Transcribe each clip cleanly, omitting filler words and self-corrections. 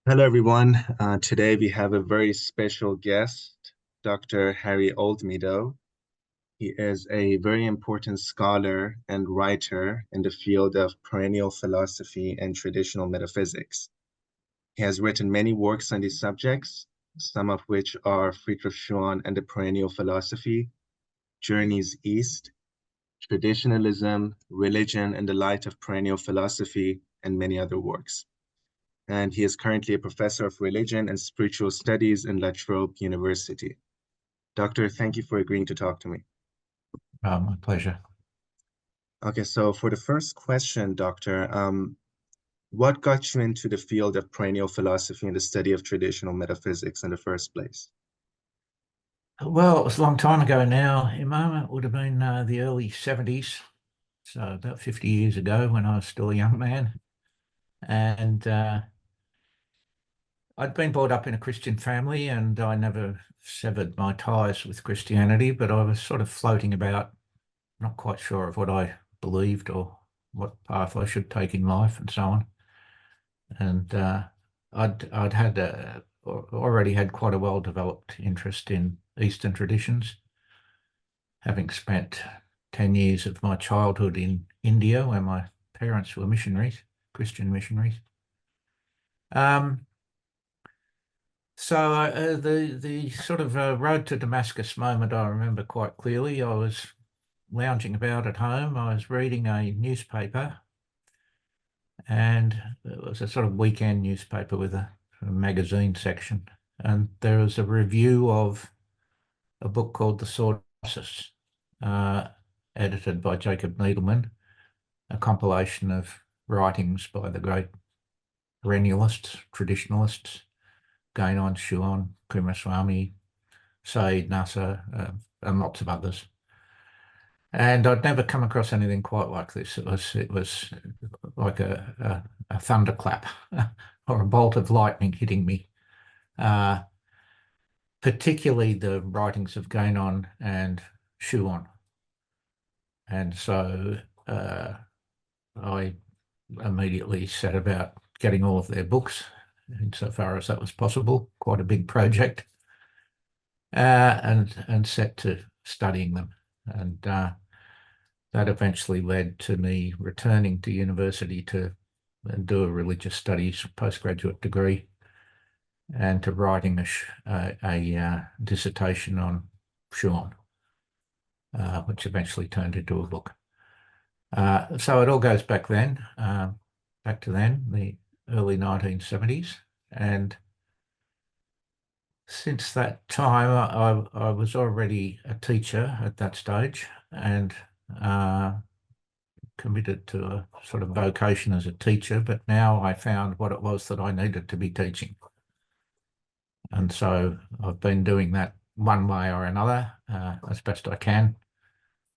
Hello, everyone. Today we have a very special guest, Dr. Harry Oldmeadow. He is a very important scholar and writer in the field of perennial philosophy and traditional metaphysics. He has written many works on these subjects, some of which are Friedrich Schuon and the Perennial Philosophy, Journeys East, Traditionalism, Religion in the Light of Perennial Philosophy, and many other works. And he is currently a professor of religion and spiritual studies in La Trobe University. Doctor, thank you for agreeing to talk to me. My pleasure. Okay, so for the first question, Doctor, what got you into the field of perennial philosophy and the study of traditional metaphysics in the first place? Well, it was a long time ago now, Imam. It would have been the early 70s, so about 50 years ago when I was still a young man. And I'd been brought up in a Christian family and I never severed my ties with Christianity, but I was sort of floating about, not quite sure of what I believed or what path I should take in life and so on. And I'd had already had quite a well-developed interest in Eastern traditions, having spent 10 years of my childhood in India, where my parents were missionaries, Christian missionaries. So the sort of road to Damascus moment I remember quite clearly. I was lounging about at home. I was reading a newspaper, and it was a sort of weekend newspaper with a magazine section. And there was a review of a book called The Sword Process, edited by Jacob Needleman, a compilation of writings by the great perennialists, traditionalists, Gainon, Schuon, Kumaraswamy, Said, Nasser, and lots of others. And I'd never come across anything quite like this. It was like a thunderclap or a bolt of lightning hitting me. Particularly the writings of Gainon and Schuon. And so I immediately set about getting all of their books, insofar as that was possible, quite a big project, and set to studying them. And that eventually led to me returning to university to do a religious studies postgraduate degree and to writing a dissertation on Schuon, which eventually turned into a book. So it all goes back then, back to then, the early 1970s. And since that time, I was already a teacher at that stage and committed to a sort of vocation as a teacher, but now I found what it was that I needed to be teaching. And so I've been doing that one way or another, as best I can,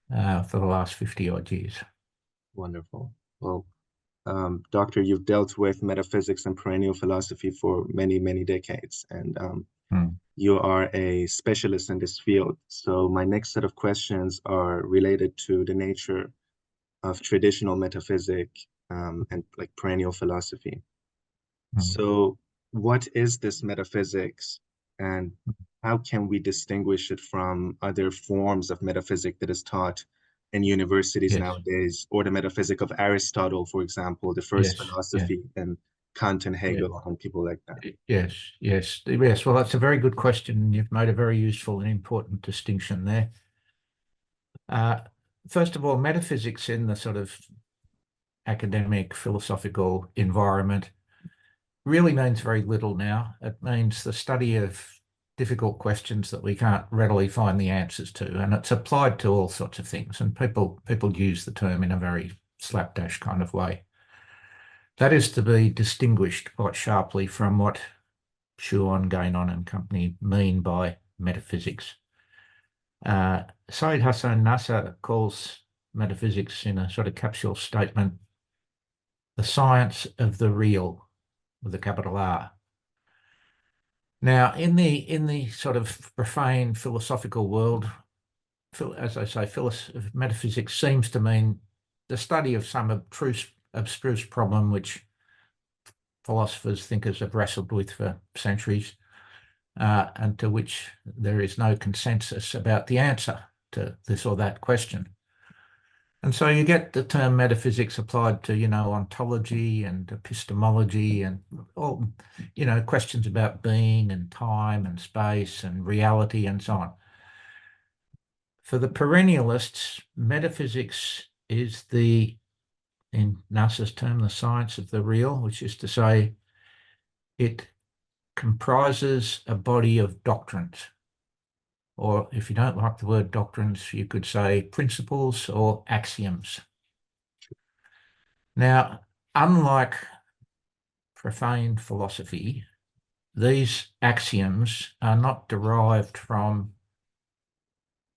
for the last 50 odd years. Wonderful. Well, Doctor, you've dealt with metaphysics and perennial philosophy for many, many decades, and you are a specialist in this field. So my next set of questions are related to the nature of traditional metaphysic and like perennial philosophy. So what is this metaphysics, and how can we distinguish it from other forms of metaphysic that is taught in universities Yes, nowadays, or the metaphysic of Aristotle, for example, the first yes, yeah, philosophy, and Kant and yeah. Hegel and people like that? Yes, yes, yes. Well, that's a very good question. You've made a very useful and important distinction there. First of all, metaphysics in the sort of academic philosophical environment really means very little now. It means the study of difficult questions that we can't readily find the answers to, and it's applied to all sorts of things. And people use the term in a very slapdash kind of way. That is to be distinguished quite sharply from what Schuon, Gainon and company mean by metaphysics. Syed Hassan Nasser calls metaphysics in a sort of capsule statement the science of the real with a capital R. Now, in the sort of profane philosophical world, as I say, metaphysics seems to mean the study of some abstruse problem which philosophers, thinkers have wrestled with for centuries, and to which there is no consensus about the answer to this or that question. And so you get the term metaphysics applied to, ontology and epistemology and all, questions about being and time and space and reality and so on. For the perennialists, metaphysics is in Nasser's term, the science of the real, which is to say it comprises a body of doctrines. Or if you don't like the word doctrines, you could say principles or axioms. Now, unlike profane philosophy, these axioms are not derived from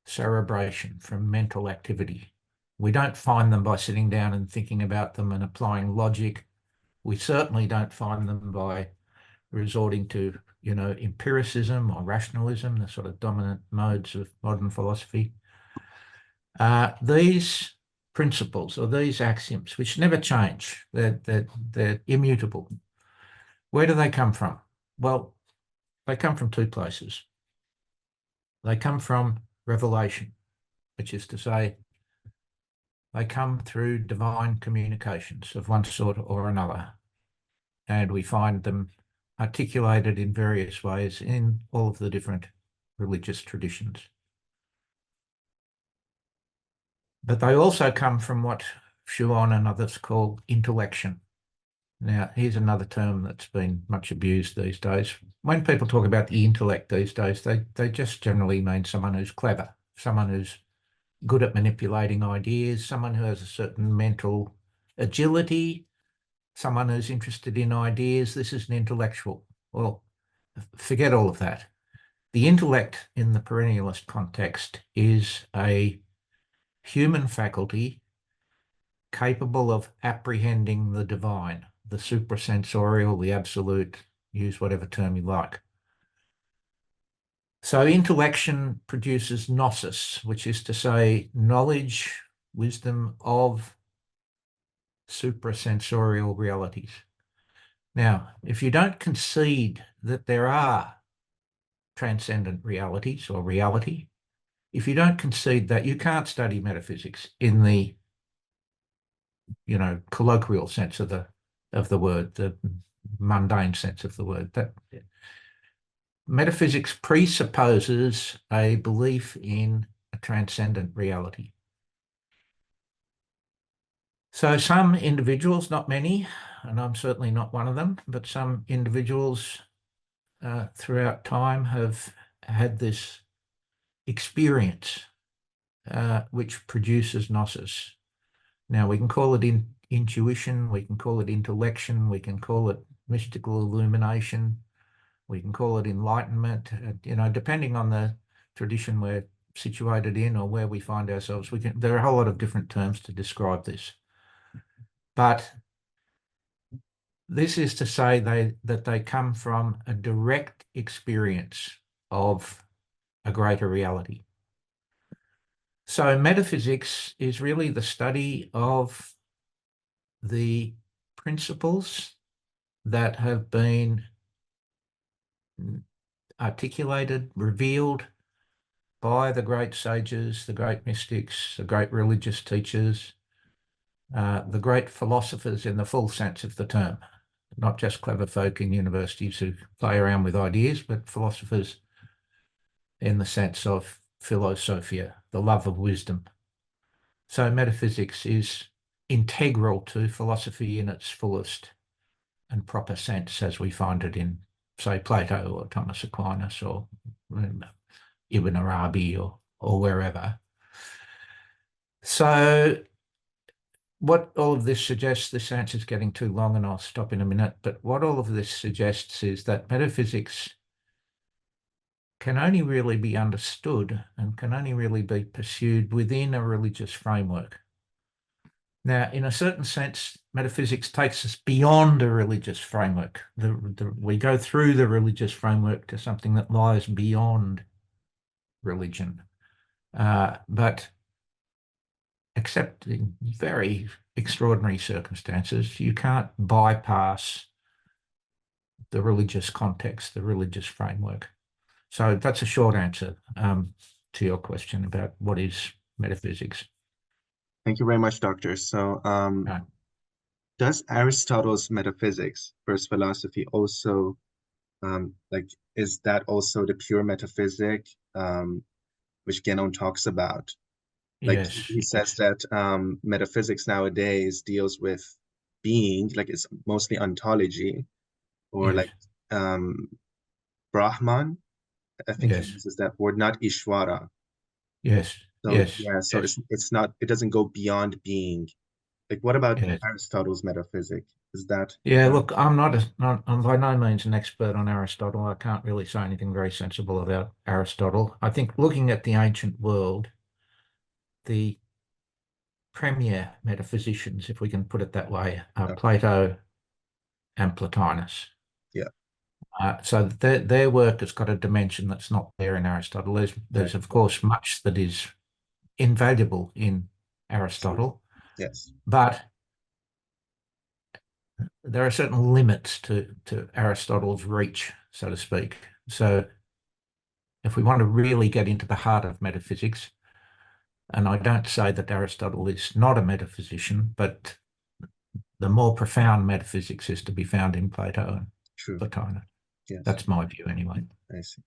cerebration, from mental activity. We don't find them by sitting down and thinking about them and applying logic. We certainly don't find them by resorting to, empiricism or rationalism, the sort of dominant modes of modern philosophy. These principles or these axioms, which never change, they're immutable. Where do they come from? Well, they come from two places. They come from revelation, which is to say, they come through divine communications of one sort or another. And we find them articulated in various ways in all of the different religious traditions. But they also come from what Schuon and others call intellection. Now, here's another term that's been much abused these days. When people talk about the intellect these days, they just generally mean someone who's clever, someone who's good at manipulating ideas, someone who has a certain mental agility, someone who's interested in ideas. This is an intellectual. Well, forget all of that. The intellect in the perennialist context is a human faculty capable of apprehending the divine, the suprasensorial, the absolute, use whatever term you like. So intellection produces gnosis, which is to say knowledge, wisdom of suprasensorial realities. Now, if you don't concede that there are transcendent realities or reality, if you don't concede that, you can't study metaphysics in the colloquial sense of the word, the mundane sense of the word. That metaphysics presupposes a belief in a transcendent reality. So some individuals, not many, and I'm certainly not one of them, but some individuals throughout time have had this experience which produces gnosis. Now, we can call it intuition, we can call it intellection, we can call it mystical illumination, we can call it enlightenment, depending on the tradition we're situated in or where we find ourselves. There are a whole lot of different terms to describe this. But this is to say that they come from a direct experience of a greater reality. So metaphysics is really the study of the principles that have been articulated, revealed by the great sages, the great mystics, the great religious teachers, the great philosophers in the full sense of the term, not just clever folk in universities who play around with ideas, but philosophers in the sense of philosophia, the love of wisdom. So metaphysics is integral to philosophy in its fullest and proper sense as we find it in, say, Plato or Thomas Aquinas or Ibn Arabi or wherever. So what all of this suggests, this answer is getting too long and I'll stop in a minute, but what all of this suggests is that metaphysics can only really be understood and can only really be pursued within a religious framework. Now, in a certain sense, metaphysics takes us beyond a religious framework. We go through the religious framework to something that lies beyond religion. But except in very extraordinary circumstances, you can't bypass the religious context, the religious framework. So that's a short answer to your question about what is metaphysics. Thank you very much, Doctor. So, Right. does Aristotle's metaphysics, first philosophy, also is that also the pure metaphysic, which Guénon talks about? Like Yes, he says yes, that metaphysics nowadays deals with being, like it's mostly ontology, or yes, like um, Brahman. I think he yes, uses that word, not Ishvara. yes, So yes, yeah, so yes, it's not, it doesn't go beyond being. Like what about yes. Aristotle's metaphysic? Is that Yeah, look, I'm by no means an expert on Aristotle. I can't really say anything very sensible about Aristotle. I think looking at the ancient world, the premier metaphysicians, if we can put it that way, are uh, Plato and Plotinus. yeah, So their work has got a dimension that's not there in Aristotle. There's right, of course much that is invaluable in true. Aristotle, Yes, but there are certain limits to Aristotle's reach, so to speak. So if we want to really get into the heart of metaphysics, and I don't say that Aristotle is not a metaphysician, but the more profound metaphysics is to be found in Plato and true. Plotinus. Yes, That's my view anyway. I see.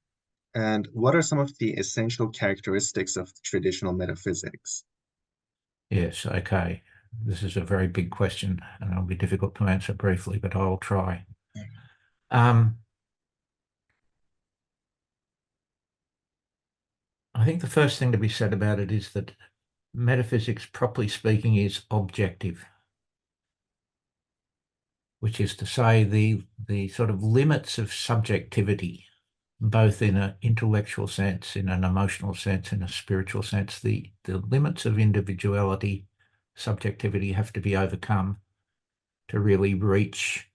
And what are some of the essential characteristics of traditional metaphysics? Yes, okay. This is a very big question and it'll be difficult to answer briefly, but I'll try. Um, I think the first thing to be said about it is that metaphysics, properly speaking, is objective, which is to say the sort of limits of subjectivity, both in an intellectual sense, in an emotional sense, in a spiritual sense, the limits of individuality, subjectivity have to be overcome to really reach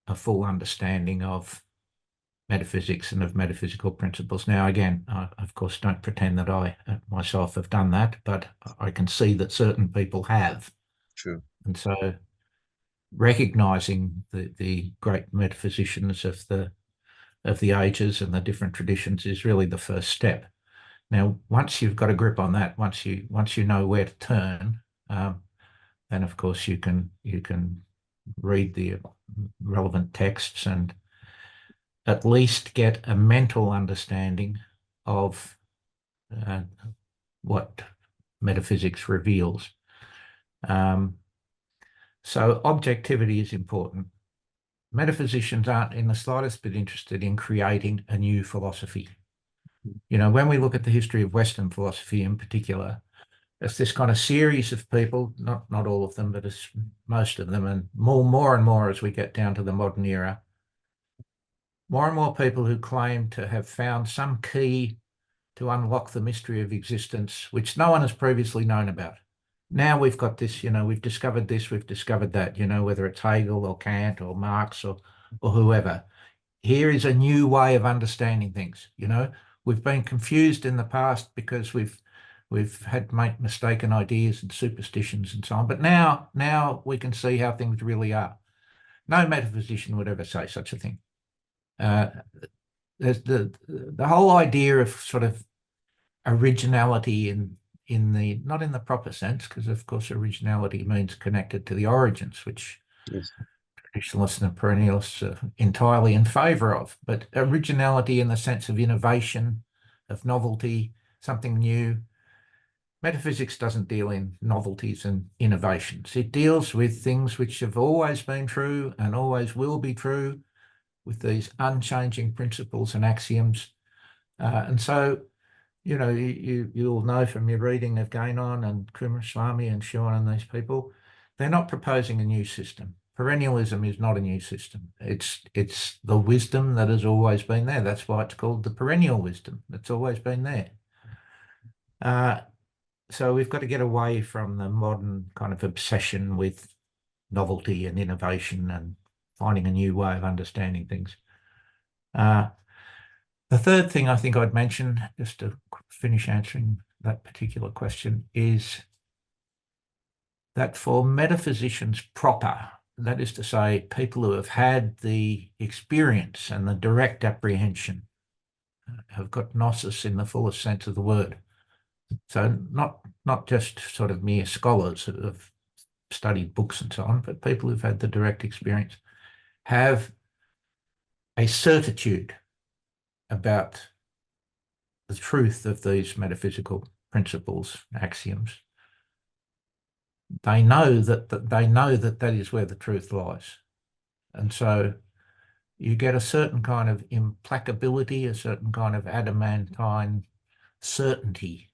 a full understanding of metaphysics and of metaphysical principles. Now, again, I, of course, don't pretend that I myself have done that, but I can see that certain people have. True. And so recognizing the great metaphysicians of the ages and the different traditions is really the first step. Now, once you've got a grip on that, once you know where to turn, then of course you can read the relevant texts and at least get a mental understanding of uh, what metaphysics reveals. Um, so objectivity is important. Metaphysicians aren't in the slightest bit interested in creating a new philosophy. You know, when we look at the history of Western philosophy in particular, it's this kind of series of people, not all of them, but it's most of them, and more and more as we get down to the modern era, more and more people who claim to have found some key to unlock the mystery of existence, which no one has previously known about. Now we've got this, we've discovered this, we've discovered that, whether it's Hegel or Kant or Marx or whoever. Here is a new way of understanding things. We've been confused in the past because we've had made mistaken ideas and superstitions and so on. But now we can see how things really are. No metaphysician would ever say such a thing. There's the whole idea of sort of originality in the not in the proper sense, because of course originality means connected to the origins, which Yes, traditionalists and perennialists are entirely in favor of. But originality in the sense of innovation, of novelty, something new. Metaphysics doesn't deal in novelties and innovations. It deals with things which have always been true and always will be true, with these unchanging principles and axioms. And so you'll know from your reading of Guénon and Kumaraswamy and Sean and these people, they're not proposing a new system. Perennialism is not a new system. It's the wisdom that has always been there. That's why it's called the perennial wisdom. That's always been there. So we've got to get away from the modern kind of obsession with novelty and innovation and finding a new way of understanding things. Uh, the third thing I think I'd mention, just to finish answering that particular question, is that for metaphysicians proper, that is to say, people who have had the experience and the direct apprehension have got gnosis in the fullest sense of the word. So not just sort of mere scholars who have studied books and so on, but people who've had the direct experience have a certitude about the truth of these metaphysical principles, axioms. They know that that is where the truth lies. And so you get a certain kind of implacability, a certain kind of adamantine certainty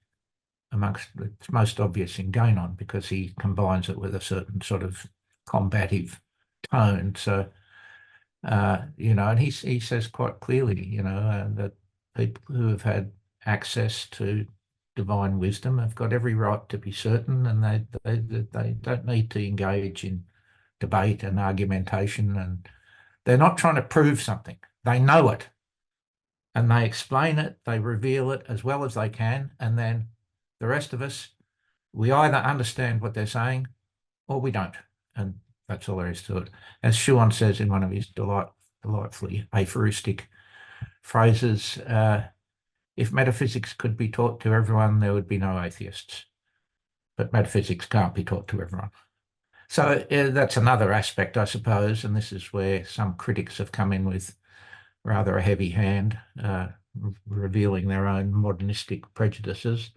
amongst, it's most obvious in Guénon because he combines it with a certain sort of combative tone. So, and he says quite clearly, that people who have had access to divine wisdom have got every right to be certain, and they don't need to engage in debate and argumentation, and they're not trying to prove something. They know it, and they explain it, they reveal it as well as they can, and then the rest of us, we either understand what they're saying or we don't, and that's all there is to it. As Schuon says in one of his delightfully aphoristic phrases, if metaphysics could be taught to everyone, there would be no atheists. But metaphysics can't be taught to everyone. So that's another aspect, I suppose, and this is where some critics have come in with rather a heavy hand, revealing their own modernistic prejudices.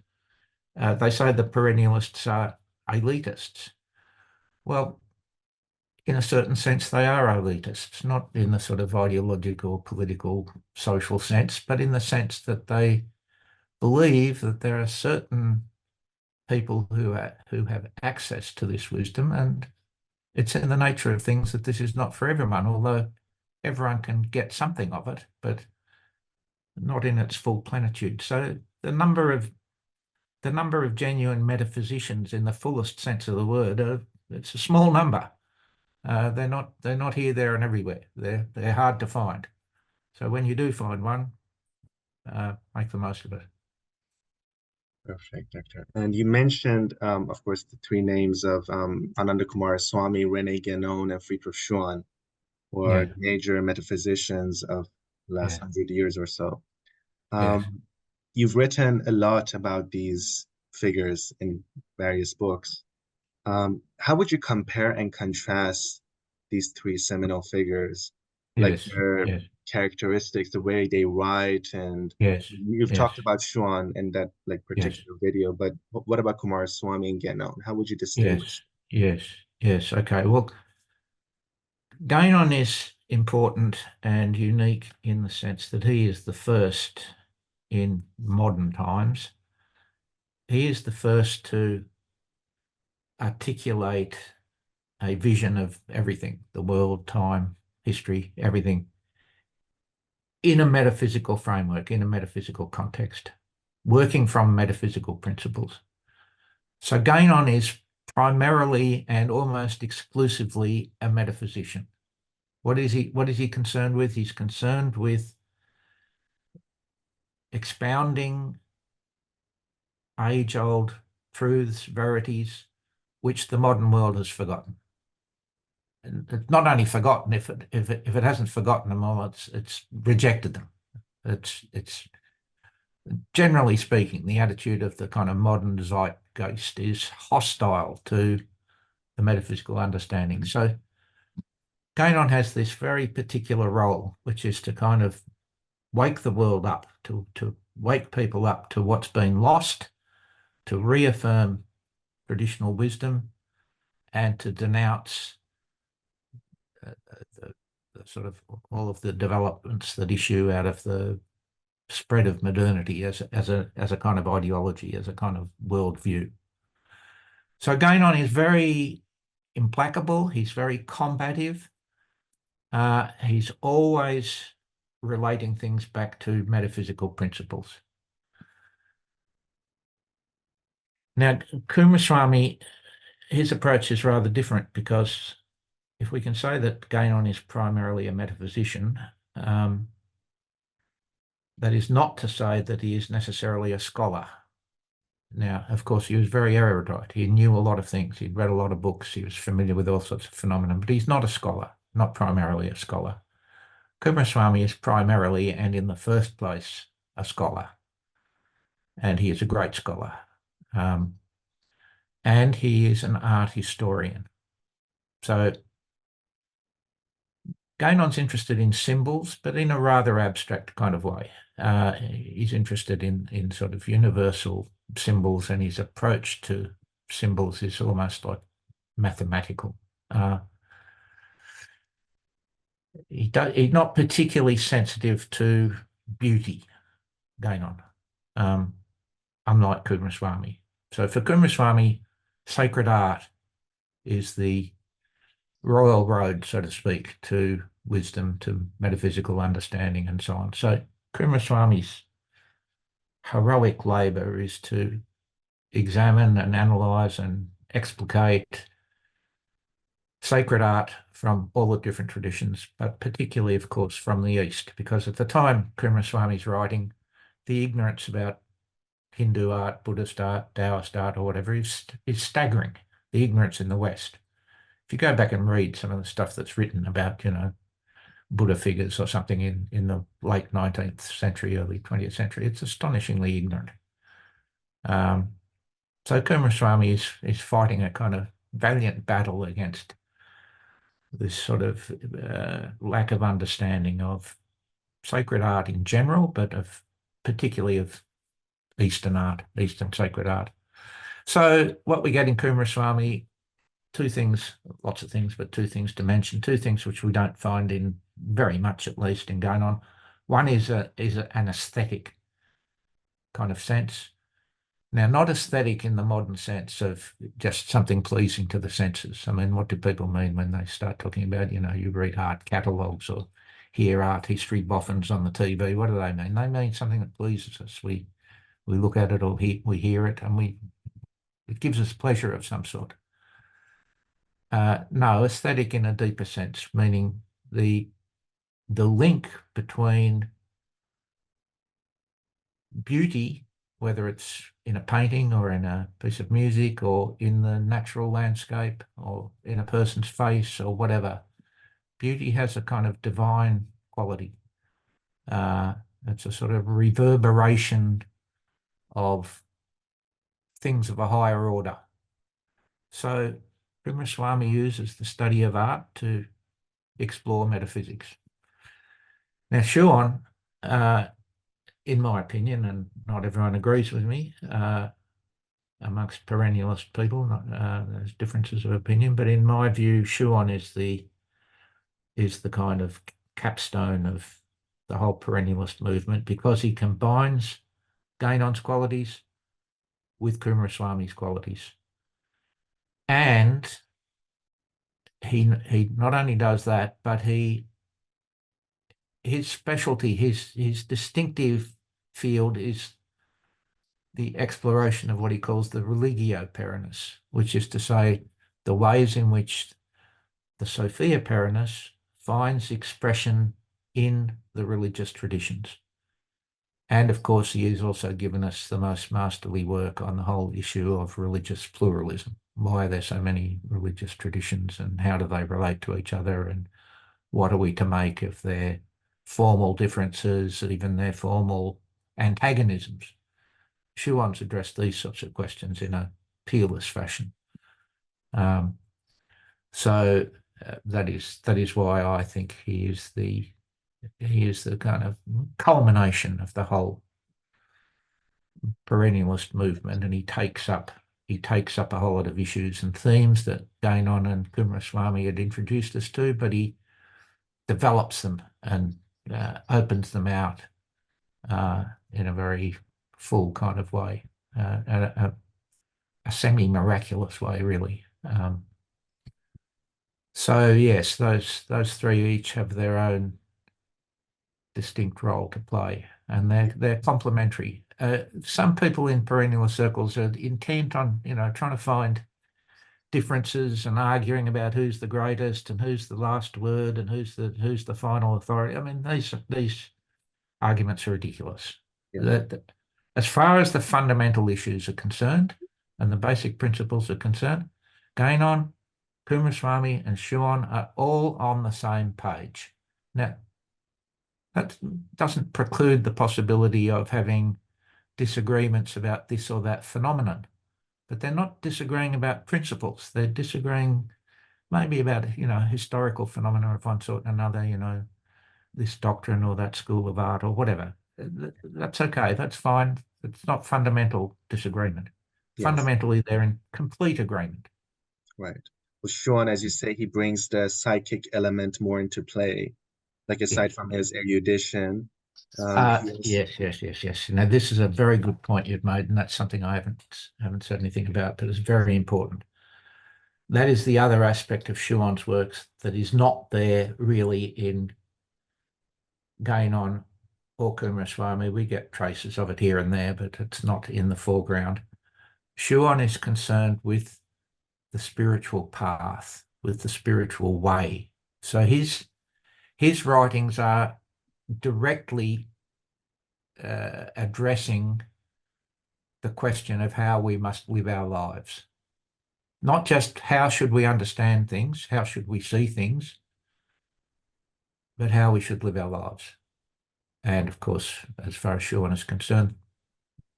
They say the perennialists are elitists. Well, in a certain sense, they are elitists, not in the sort of ideological, political, social sense, but in the sense that they believe that there are certain people who have access to this wisdom, and it's in the nature of things that this is not for everyone, although everyone can get something of it, but not in its full plenitude. So the number of genuine metaphysicians in the fullest sense of the word, it's a small number. They're not here, there, and everywhere. They're hard to find. So when you do find one, make the most of it. Perfect, Doctor. And you mentioned, of course, the three names of Ananda Swami, René Guénon, and Friedrich Schuon were Yeah, major metaphysicians of the last yeah, 100 years or so. yes, You've written a lot about these figures in various books. How would you compare and contrast these three seminal figures, like yes, their yes, characteristics, the way they write, and yes, you've yes, talked about Schuon in that like yes, particular video, but what about Swami and Guénon? How would you yes, distinguish? yes, yes. Okay. Well, Guénon is important and unique in the sense that he is the first in modern times. He is the first to articulate a vision of everything, the world, time, history, everything, in a metaphysical framework, in a metaphysical context, working from metaphysical principles. So Guénon is primarily and almost exclusively a metaphysician. What is he concerned with? He's concerned with expounding age-old truths, verities, which the modern world has forgotten. And it's not only forgotten, if it hasn't forgotten them all, it's rejected them. It's generally speaking, the attitude of the kind of modern zeitgeist is hostile to the metaphysical understanding. So Guénon has this very particular role, which is to kind of wake the world up, to wake people up to what's been lost, to reaffirm traditional wisdom, and to denounce the, the sort of all of the developments that issue out of the spread of modernity as a kind of ideology, as a kind of worldview. So Guénon is very implacable. He's very combative. He's always relating things back to metaphysical principles. Now, Kumaraswamy, his approach is rather different because if we can say that Guénon is primarily a metaphysician, that is not to say that he is necessarily a scholar. Now, of course, he was very erudite. He knew a lot of things. He'd read a lot of books. He was familiar with all sorts of phenomena, but he's not a scholar, not primarily a scholar. Coomaraswamy is primarily and in the first place a scholar, and he is a great scholar. Um, and he is an art historian. So Guénon's interested in symbols, but in a rather abstract kind of way. He's interested in sort of universal symbols, and his approach to symbols is almost like mathematical. He's not particularly sensitive to beauty, Guénon, unlike Coomaraswamy. So for Coomaraswamy, sacred art is the royal road, so to speak, to wisdom, to metaphysical understanding, and so on. So Coomaraswamy's heroic labour is to examine and analyse and explicate sacred art from all the different traditions, but particularly, of course, from the East, because at the time Coomaraswamy's writing, the ignorance about Hindu art, Buddhist art, Taoist art, or whatever is staggering, the ignorance in the West. If you go back and read some of the stuff that's written about, Buddha figures or something in the late 19th century, early 20th century, it's astonishingly ignorant. So Coomaraswamy is fighting a kind of valiant battle against this sort of lack of understanding of sacred art in general, but particularly of Eastern art, Eastern sacred art. So what we get in Coomaraswamy, two things, lots of things, but two things to mention, two things which we don't find in very much, at least, in Guénon. One is an aesthetic kind of sense. Now, not aesthetic in the modern sense of just something pleasing to the senses. I mean, what do people mean when they start talking about, you read art catalogues or hear art history boffins on the TV? What do they mean? They mean something that pleases us. We look at it or we hear it, and it gives us pleasure of some sort. No, aesthetic in a deeper sense, meaning the link between beauty, whether it's in a painting or in a piece of music or in the natural landscape or in a person's face or whatever. Beauty has a kind of divine quality. It's a sort of reverberation of things of a higher order. So Coomaraswamy uses the study of art to explore metaphysics. Now, Schuon, in my opinion, and not everyone agrees with me, amongst perennialist people, there's differences of opinion, but in my view, Schuon is the kind of capstone of the whole perennialist movement, because he combines Guénon's qualities with Coomaraswamy's qualities. And he not only does that, but his specialty, his distinctive field is the exploration of what he calls the religio perennis, which is to say the ways in which the Sophia perennis finds expression in the religious traditions. And of course, he has also given us the most masterly work on the whole issue of religious pluralism. Why are there so many religious traditions, and how do they relate to each other, and what are we to make of their formal differences, even their formal antagonisms? Schuon's addressed these sorts of questions in a peerless fashion. So that is why I think he is the kind of culmination of the whole perennialist movement, and he takes up a whole lot of issues and themes that Guénon and Coomaraswamy had introduced us to, but he develops them and opens them out in a very full kind of way, a semi-miraculous way, really. So yes, those three each have their own distinct role to play, and they're complementary. Some people in perennial circles are intent on trying to find differences and arguing about who's the greatest and who's the last word and who's the final authority. I mean, these arguments are ridiculous. Yeah. That as far as the fundamental issues are concerned and the basic principles are concerned, Gainon, Kumaraswamy and Schuon are all on the same page. Now, that doesn't preclude the possibility of having disagreements about this or that phenomenon, but they're not disagreeing about principles. They're disagreeing maybe about, historical phenomena of one sort and another, this doctrine or that school of art or whatever. That's okay. That's fine. It's not fundamental disagreement. Yes, Fundamentally, they're in complete agreement. right. With Sean, as you say, he brings the psychic element more into play. Like Yes. aside from his erudition, he is, Yes. Now, this is a very good point you've made, and that's something I haven't said anything about, but it's very important. That is the other aspect of Schuon's works that is not there really in Gainon or Kumaraswamy. We get traces of it here and there, but it's not in the foreground. Schuon is concerned with the spiritual path, with the spiritual way. So his writings are directly addressing the question of how we must live our lives. Not just how should we understand things, how should we see things, but how we should live our lives. And of course, as far as Schuon is concerned,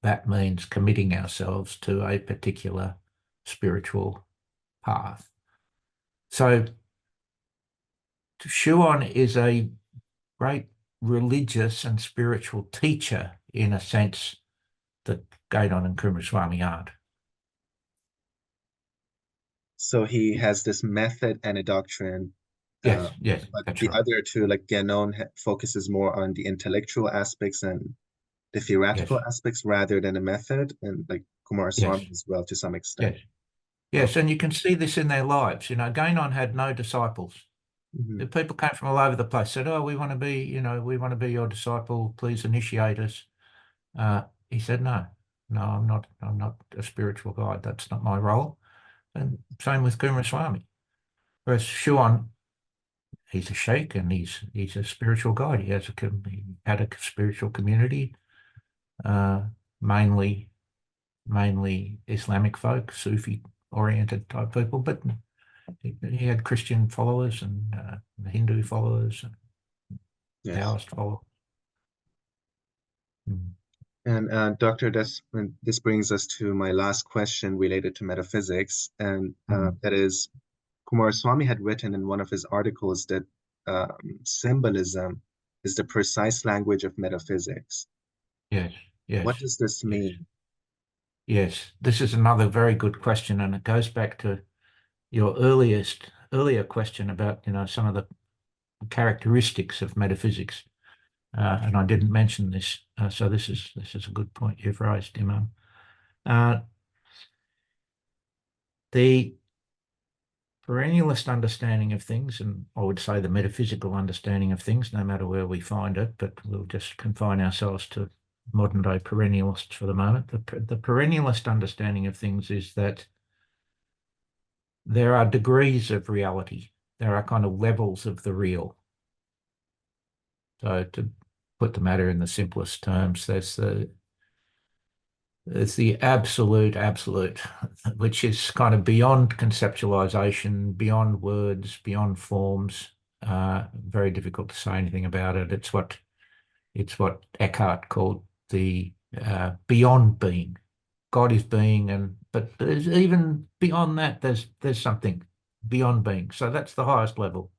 that means committing ourselves to a particular spiritual path. So Schuon is a great religious and spiritual teacher in a sense that Gainon and Kumaraswamy aren't. so he has this method and a doctrine. Yes, yes, But that's the right. other two, like Ganon, focuses more on the intellectual aspects and the Yes, theoretical aspects rather than a method, and like yes, Kumaraswamy as well to some extent. yes, yes. Okay. And you can see this in their lives. Gainon had no disciples. The Mhm. people came from all over the place, said, "Oh, we want to be your disciple. Please initiate us." He said, "No, no, I'm not a spiritual guide. That's not my role." And same with Kumaraswamy. Whereas Schuon, he's a sheikh and he's a spiritual guide. He had a spiritual community, uh, mainly Islamic folk, Sufi oriented type people, but he had Christian followers and Hindu followers and Yes. Taoist followers. Mm. And Doctor, this brings us to my last question related to metaphysics, and Mm. that is, Kumaraswamy had written in one of his articles that symbolism is the precise language of metaphysics. Yes, yes, What does this yes, mean? yes. This is another very good question, and it goes back to your earlier question about some of the characteristics of metaphysics. And I didn't mention this, so this is a good point you've raised, Imam. Uh, the perennialist understanding of things, and I would say the metaphysical understanding of things, no matter where we find it, but we'll just confine ourselves to modern day perennialists for the moment. The perennialist understanding of things is that there are degrees of reality. There are kind of levels of the real. So to put the matter in the simplest terms, there's the absolute, which is kind of beyond conceptualization, beyond words, beyond forms. Very difficult to say anything about it. It's what Eckhart called the beyond being. God is being, but there's even beyond that. There's something beyond being. So that's the highest level.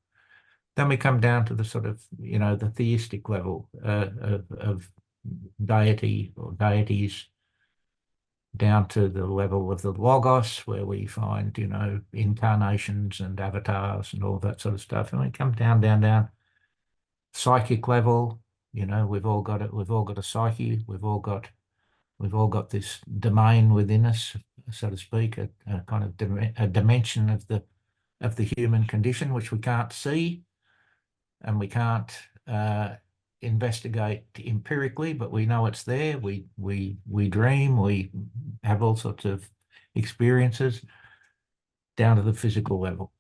Then we come down to the sort of the theistic level of deity or deities, down to the level of the logos, where we find incarnations and avatars and all that sort of stuff. And we come down, psychic level. We've all got it. We've all got a psyche. We've all got this domain within us, so to speak, a kind of a dimension of the human condition which we can't see and we can't investigate empirically, but we know it's there. We dream, we have all sorts of experiences down to the physical level.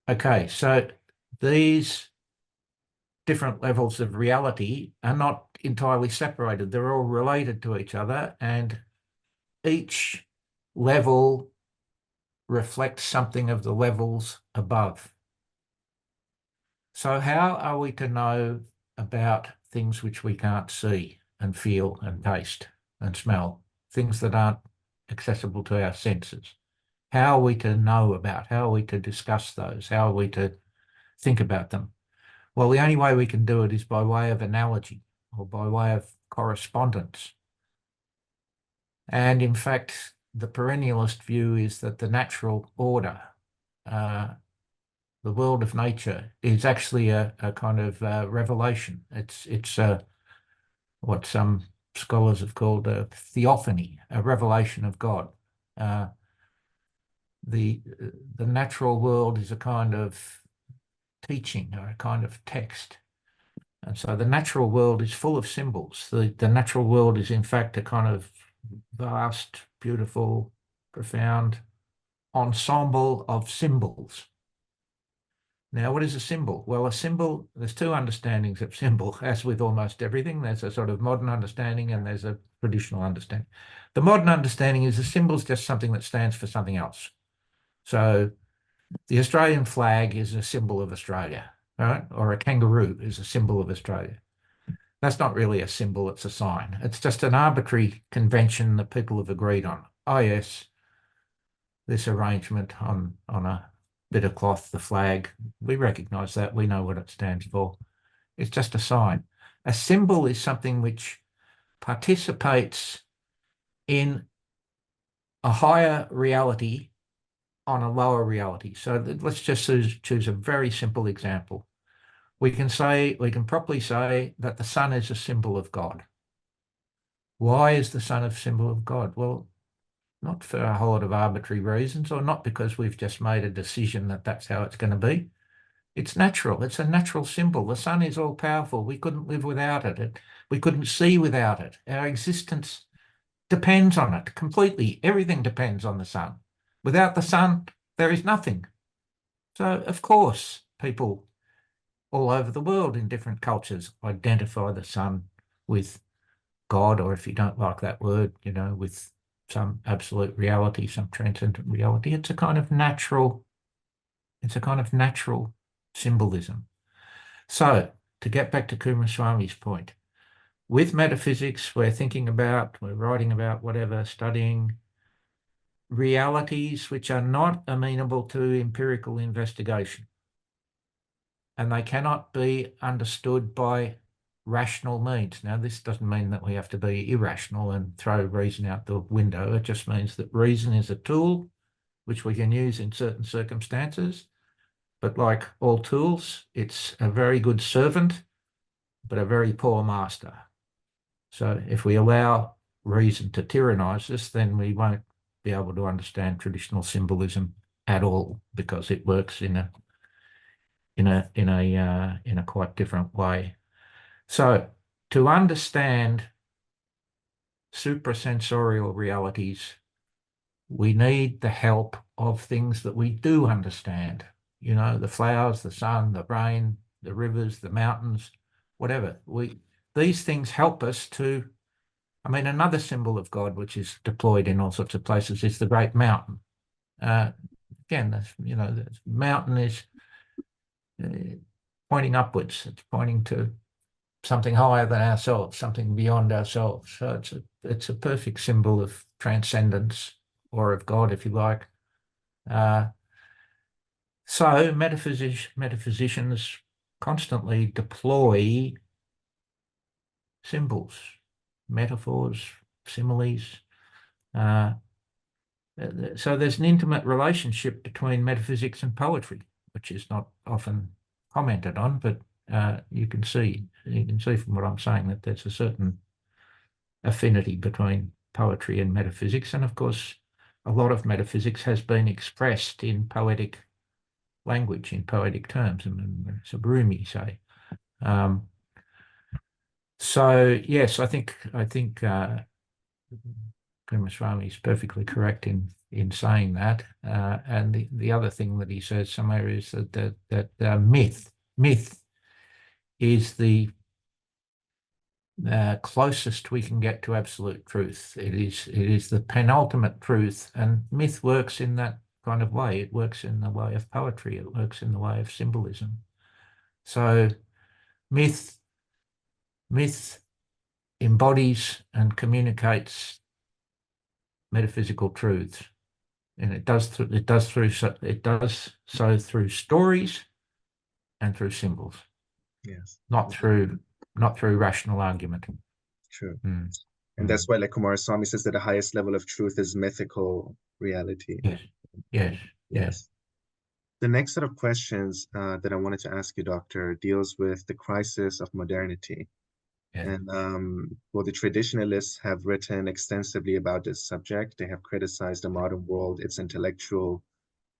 Okay, so these different levels of reality are not entirely separated. They're all related to each other, and each level reflects something of the levels above. So how are we to know about things which we can't see and feel and taste and smell, things that aren't accessible to our senses? How are we to know about? How are we to discuss those? How are we to think about them? Well, the only way we can do it is by way of analogy or by way of correspondence. And in fact, the perennialist view is that the natural order, the world of nature, is actually a kind of revelation. It's what some scholars have called a theophany, a revelation of God. The natural world is a kind of teaching or a kind of text. And so the natural world is full of symbols. The natural world is in fact a kind of vast, beautiful, profound ensemble of symbols. Now, what is a symbol? Well, a symbol, there's two understandings of symbol, as with almost everything. There's a sort of modern understanding and there's a traditional understanding. The modern understanding is a symbol is just something that stands for something else. So the Australian flag is a symbol of Australia, right? Or a kangaroo is a symbol of Australia. That's not really a symbol, it's a sign. It's just an arbitrary convention that people have agreed on. Oh, yes, this arrangement on a bit of cloth, the flag, we recognise that, we know what it stands for. It's just a sign. A symbol is something which participates in a higher reality on a lower reality. So let's just choose a very simple example. We can properly say that the sun is a symbol of God. Why is the sun a symbol of God? Well, not for a whole lot of arbitrary reasons, or not because we've just made a decision that that's how it's going to be. It's natural. It's a natural symbol. The sun is all powerful. We couldn't live without it. We couldn't see without it. Our existence depends on it completely. Everything depends on the sun. Without the sun, there is nothing. So, of course, people all over the world in different cultures identify the sun with God, or if you don't like that word, with some absolute reality, some transcendent reality. It's a kind of natural symbolism. So, to get back to Kumaraswamy's point, with metaphysics, we're writing about whatever, studying realities which are not amenable to empirical investigation. And they cannot be understood by rational means. Now, this doesn't mean that we have to be irrational and throw reason out the window. It just means that reason is a tool which we can use in certain circumstances. But like all tools, it's a very good servant, but a very poor master. So if we allow reason to tyrannize us, then we won't be able to understand traditional symbolism at all, because it works in a quite different way. So to understand suprasensorial realities, we need the help of things that we do understand. The flowers, the sun, the rain, the rivers, the mountains, whatever. These things help us to. Another symbol of God, which is deployed in all sorts of places, is the great mountain. Again, the mountain is pointing upwards. It's pointing to something higher than ourselves, something beyond ourselves. So it's a perfect symbol of transcendence, or of God, if you like. So metaphysicians constantly deploy symbols, metaphors, similes. So there's an intimate relationship between metaphysics and poetry, which is not often commented on, but you can see from what I'm saying that there's a certain affinity between poetry and metaphysics. And of course, a lot of metaphysics has been expressed in poetic language, in poetic terms, and Sabrumi say. So yes, I think Kumaraswamy is perfectly correct in saying that. And the other thing that he says somewhere is that myth is the closest we can get to absolute truth. It is the penultimate truth, and myth works in that kind of way. It works in the way of poetry. It works in the way of symbolism. So myth embodies and communicates metaphysical truths, and it does so through stories and through symbols. Yes. Not through rational argument. True. Mm. And that's why, like Kumaraswamy says, that the highest level of truth is mythical reality. Yes. Yes. Yes. The next set of questions that I wanted to ask you, Doctor, deals with the crisis of modernity. Yeah. And well, the traditionalists have written extensively about this subject. They have criticized the modern world, its intellectual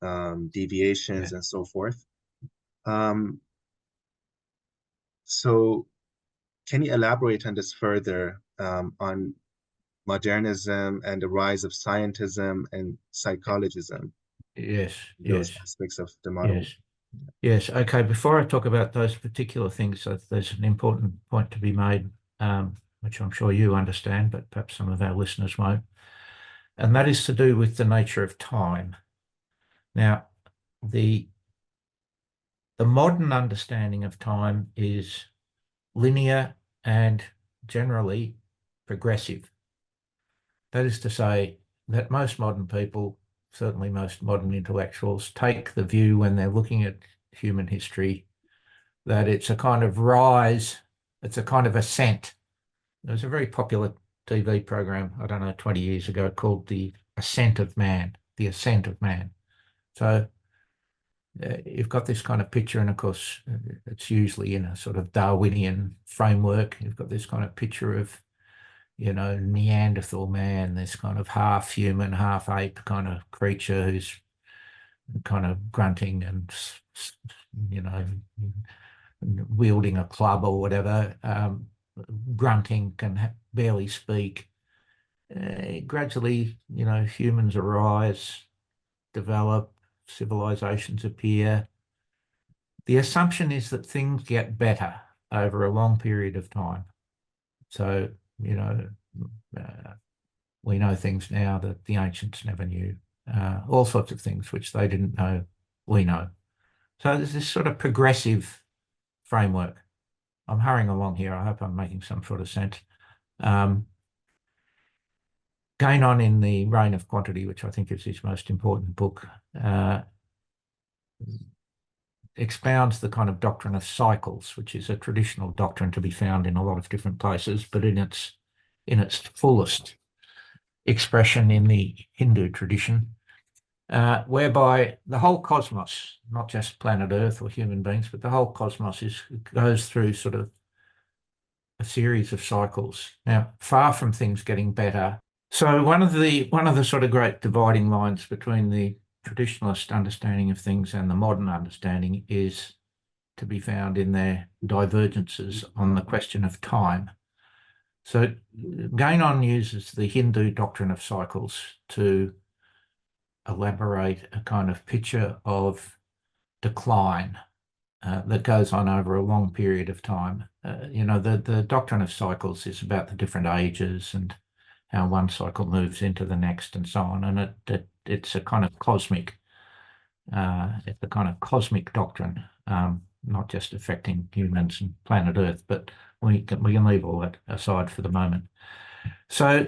deviations, and so forth. So can you elaborate on this further, on modernism and the rise of scientism and psychologism, Yes. those Yes. aspects of the modern world? Yes. Yes. Okay. Before I talk about those particular things, there's an important point to be made, which I'm sure you understand, but perhaps some of our listeners won't. And that is to do with the nature of time. Now, the modern understanding of time is linear and generally progressive. That is to say that most modern people, certainly most modern intellectuals, take the view when they're looking at human history that it's a kind of rise, it's a kind of ascent. There was a very popular TV program, I don't know, 20 years ago called The Ascent of Man, The Ascent of Man. So you've got this kind of picture, and of course, it's usually in a sort of Darwinian framework. You've got this kind of picture of, Neanderthal man, this kind of half human, half ape kind of creature who's kind of grunting and, wielding a club or whatever, grunting, can barely speak. Gradually, humans arise, develop, civilizations appear. The assumption is that things get better over a long period of time. So, we know things now that the ancients never knew, all sorts of things which they didn't know, we know. So there's this sort of progressive framework. I'm hurrying along here. I hope I'm making some sort of sense. Gainon, in The Reign of Quantity, which I think is his most important book, expounds the kind of doctrine of cycles, which is a traditional doctrine to be found in a lot of different places, but in its fullest expression in the Hindu tradition, whereby the whole cosmos, not just planet Earth or human beings, but the whole cosmos goes through sort of a series of cycles. Now, far from things getting better. So one of the sort of great dividing lines between the traditionalist understanding of things and the modern understanding is to be found in their divergences on the question of time. So Gainon uses the Hindu doctrine of cycles to elaborate a kind of picture of decline that goes on over a long period of time. The doctrine of cycles is about the different ages and how one cycle moves into the next and so on. And it's a kind of cosmic, doctrine, not just affecting humans and planet Earth, but we can leave all that aside for the moment. So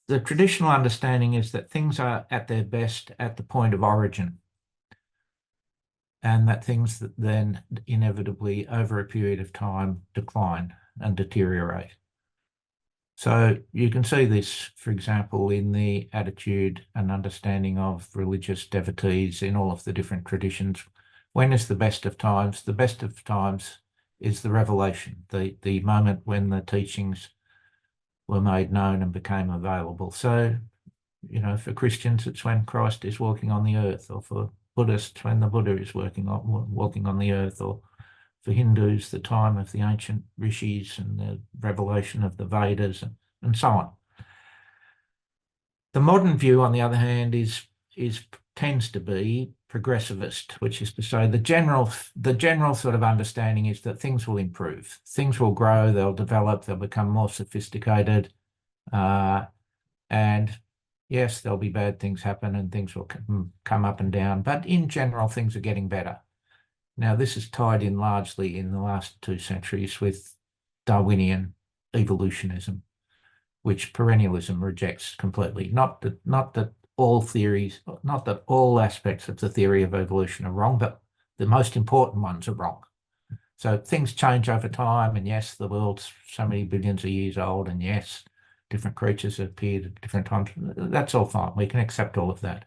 the traditional understanding is that things are at their best at the point of origin, and that things that then inevitably over a period of time decline and deteriorate. So you can see this, for example, in the attitude and understanding of religious devotees in all of the different traditions. When is the best of times? The best of times is the revelation, the moment when the teachings were made known and became available. So, for Christians, it's when Christ is walking on the earth, or for Buddhists, when the Buddha is walking on the earth, or for Hindus, the time of the ancient rishis and the revelation of the Vedas, and so on. The modern view, on the other hand, tends to be progressivist, which is to say the general sort of understanding is that things will improve, things will grow, they'll develop, they'll become more sophisticated, and yes, there'll be bad things happen and things will come up and down, but in general, things are getting better. Now, this is tied in largely in the last 2 centuries with Darwinian evolutionism, which perennialism rejects completely. Not that all theories, not that all aspects of the theory of evolution are wrong, but the most important ones are wrong. So things change over time, and yes, the world's so many billions of years old, and yes, different creatures have appeared at different times. That's all fine. We can accept all of that.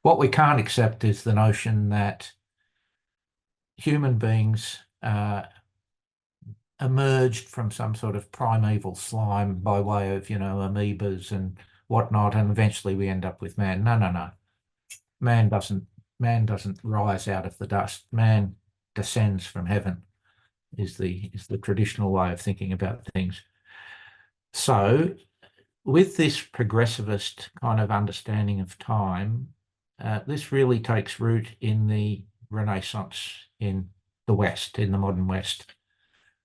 What we can't accept is the notion that human beings emerged from some sort of primeval slime by way of, amoebas and whatnot, and eventually we end up with man. No. Man doesn't rise out of the dust. Man descends from heaven, is the traditional way of thinking about things. So with this progressivist kind of understanding of time, this really takes root in the Renaissance in the West, in the modern West.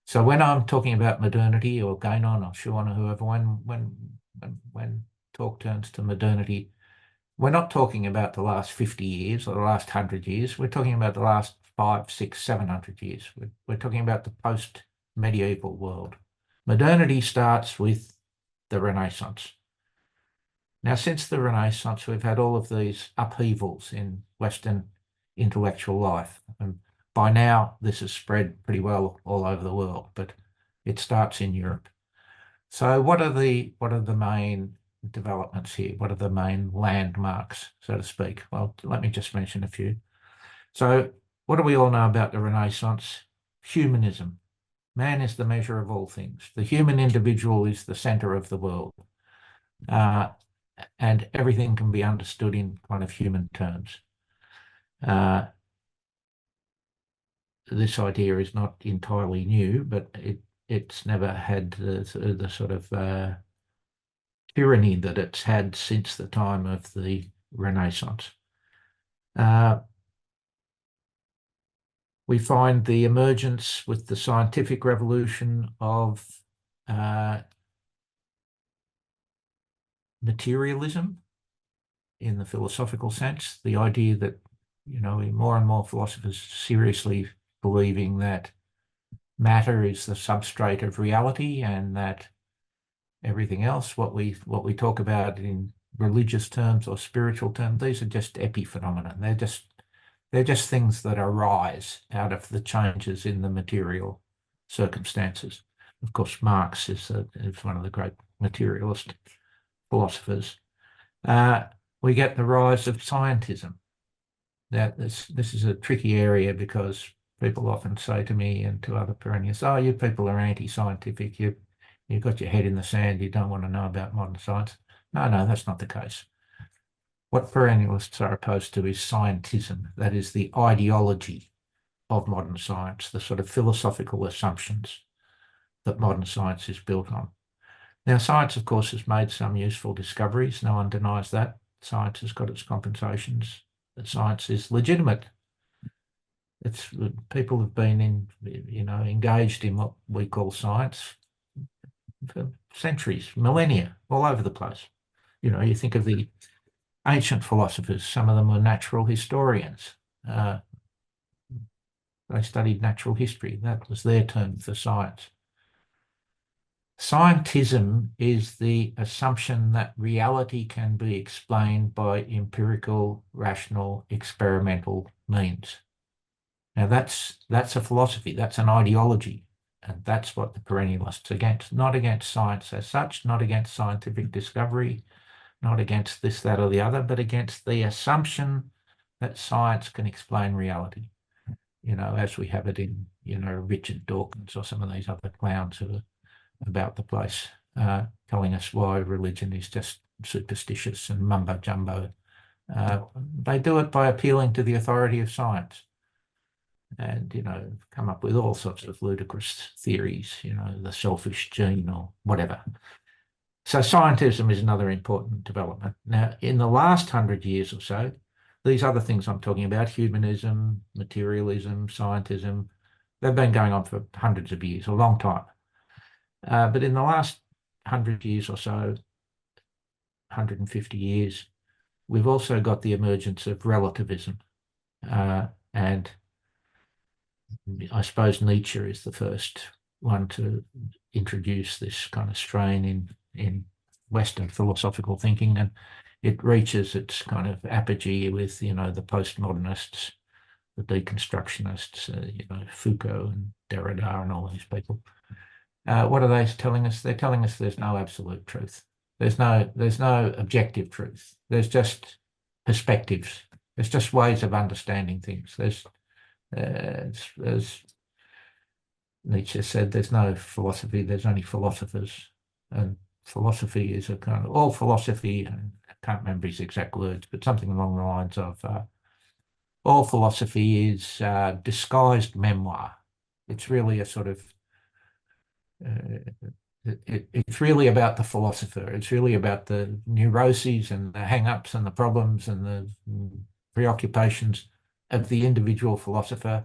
So when I'm talking about modernity or Gainon or Schuon or whoever, when talk turns to modernity, we're not talking about the last 50 years or the last 100 years. We're talking about the last 500, 600, 700 years. We're talking about the post-medieval world. Modernity starts with the Renaissance. Now, since the Renaissance, we've had all of these upheavals in Western intellectual life. And by now, this has spread pretty well all over the world, but it starts in Europe. So what are the main developments here? What are the main landmarks, so to speak? Well, let me just mention a few. So what do we all know about the Renaissance? Humanism. Man is the measure of all things. The human individual is the center of the world. And everything can be understood in kind of human terms. This idea is not entirely new, but it's never had the sort of tyranny that it's had since the time of the Renaissance. We find the emergence with the scientific revolution of materialism in the philosophical sense, the idea that, more and more philosophers seriously believing that matter is the substrate of reality and that everything else, what we talk about in religious terms or spiritual terms, these are just epiphenomena. They're just things that arise out of the changes in the material circumstances. Of course, Marx is one of the great materialist philosophers. We get the rise of scientism. That this is a tricky area because people often say to me and to other perennialists, "Oh, you people are anti-scientific. You've got your head in the sand. You don't want to know about modern science." No, that's not the case. What perennialists are opposed to is scientism. That is the ideology of modern science, the sort of philosophical assumptions that modern science is built on. Now, science, of course, has made some useful discoveries. No one denies that. Science has got its compensations. That science is legitimate. People have been engaged in what we call science for centuries, millennia, all over the place. You think of the ancient philosophers, some of them were natural historians. They studied natural history. That was their term for science. Scientism is the assumption that reality can be explained by empirical, rational, experimental means. Now that's a philosophy, that's an ideology, and that's what the perennialists are against. Not against science as such, not against scientific discovery, not against this, that, or the other, but against the assumption that science can explain reality. As we have it in, Richard Dawkins or some of these other clowns who are about the place, telling us why religion is just superstitious and mumbo jumbo. They do it by appealing to the authority of science and, come up with all sorts of ludicrous theories, the selfish gene or whatever. So scientism is another important development. Now, in the last 100 years or so, these other things I'm talking about, humanism, materialism, scientism, they've been going on for hundreds of years, a long time. But in the last 100 years or so, 150 years, we've also got the emergence of relativism. And I suppose Nietzsche is the first one to introduce this kind of strain in Western philosophical thinking, and it reaches its kind of apogee with, the postmodernists, the deconstructionists, Foucault and Derrida and all these people. What are they telling us? They're telling us there's no absolute truth. There's no objective truth. There's just perspectives. There's just ways of understanding things. As Nietzsche said, there's no philosophy, there's only philosophers. And philosophy is a kind of, all philosophy, I can't remember his exact words, but something along the lines of, all philosophy is disguised memoir. It's really a sort of, it's really about the philosopher. It's really about the neuroses and the hang-ups and the problems and the preoccupations of the individual philosopher,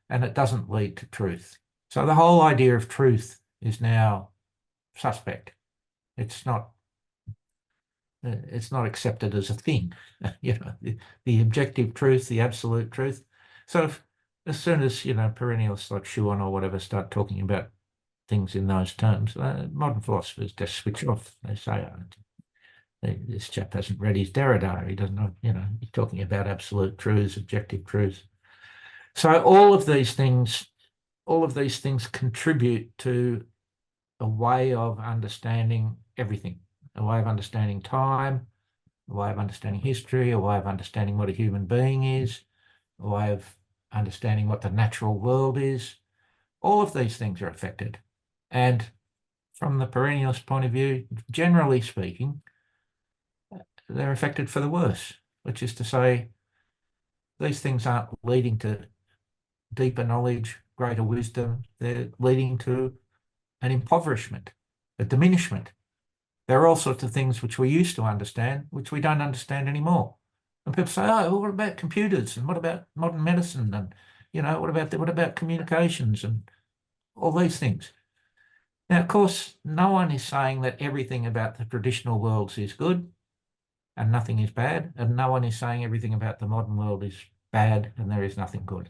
and it doesn't lead to truth. So the whole idea of truth is now suspect. It's not accepted as a thing, the objective truth, the absolute truth. So as soon as, perennialists like Schuon or whatever start talking about things in those terms, modern philosophers just switch off. They say, this chap hasn't read his Derrida. He doesn't know, he's talking about absolute truths, objective truths. So all of these things contribute to a way of understanding everything, a way of understanding time, a way of understanding history, a way of understanding what a human being is, a way of understanding what the natural world is. All of these things are affected. And from the perennialist point of view, generally speaking, they're affected for the worse, which is to say, these things aren't leading to deeper knowledge, greater wisdom. They're leading to an impoverishment, a diminishment. There are all sorts of things which we used to understand, which we don't understand anymore. And people say, oh, well, what about computers? And what about modern medicine? And, what about communications and all these things? Now, of course, no one is saying that everything about the traditional worlds is good and nothing is bad. And no one is saying everything about the modern world is bad and there is nothing good.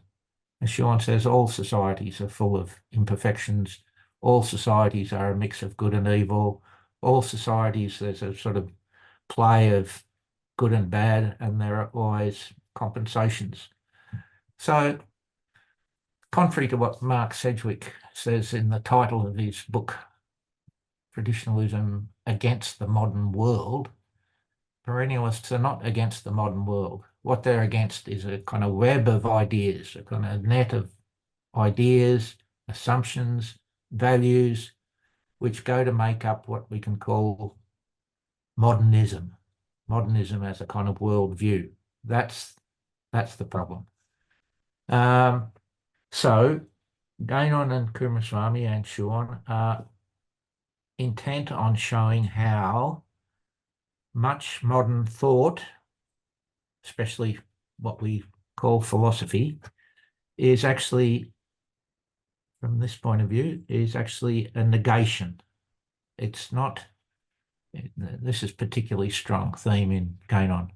As Schuon says, all societies are full of imperfections. All societies are a mix of good and evil. All societies, there's a sort of play of good and bad, and there are always compensations. So, contrary to what Mark Sedgwick says in the title of his book, Traditionalism Against the Modern World, perennialists are not against the modern world. What they're against is a kind of web of ideas, a kind of net of ideas, assumptions, values, which go to make up what we can call modernism. Modernism as a kind of worldview. That's the problem. So Gainon and Kumaraswamy and Schuon are intent on showing how much modern thought, especially what we call philosophy, is actually, from this point of view, is actually a negation. It's not, this is particularly strong theme in Gainon,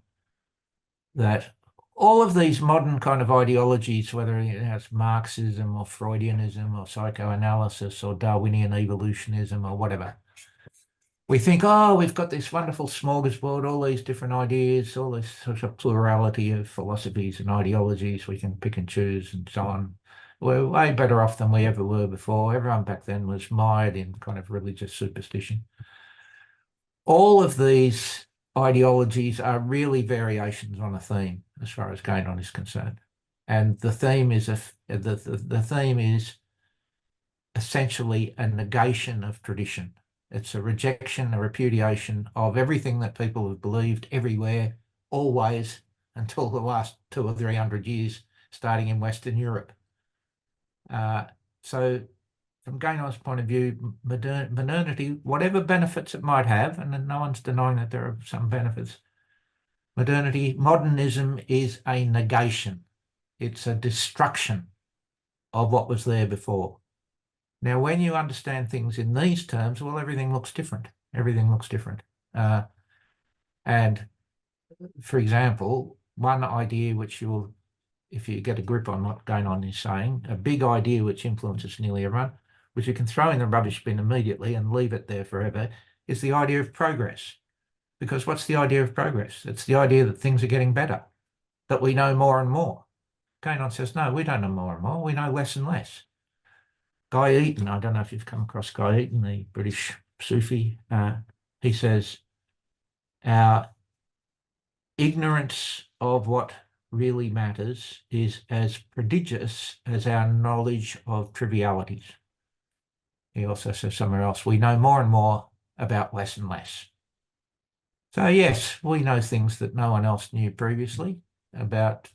that all of these modern kind of ideologies, whether it's Marxism or Freudianism or psychoanalysis or Darwinian evolutionism or whatever, we think, oh, we've got this wonderful smorgasbord, all these different ideas, all this sort of plurality of philosophies and ideologies we can pick and choose and so on. We're way better off than we ever were before. Everyone back then was mired in kind of religious superstition. All of these ideologies are really variations on a theme, as far as Gainon is concerned. And the theme is the theme is essentially a negation of tradition. It's a rejection, a repudiation of everything that people have believed everywhere, always, until the last 200 or 300 years, starting in Western Europe. So from Gainon's point of view, modernity, whatever benefits it might have, and no one's denying that there are some benefits, Modernism is a negation. It's a destruction of what was there before. Now, when you understand things in these terms, well, everything looks different. Everything looks different. And for example, one idea which you'll, if you get a grip on what's going on, is saying a big idea which influences nearly everyone, which you can throw in the rubbish bin immediately and leave it there forever, is the idea of progress. Because what's the idea of progress? It's the idea that things are getting better, that we know more and more. Guénon says, no, we don't know more and more. We know less and less. Guy Eaton, I don't know if you've come across Guy Eaton, the British Sufi, he says, our ignorance of what really matters is as prodigious as our knowledge of trivialities. He also says somewhere else, we know more and more about less and less. So yes, we know things that no one else knew previously about,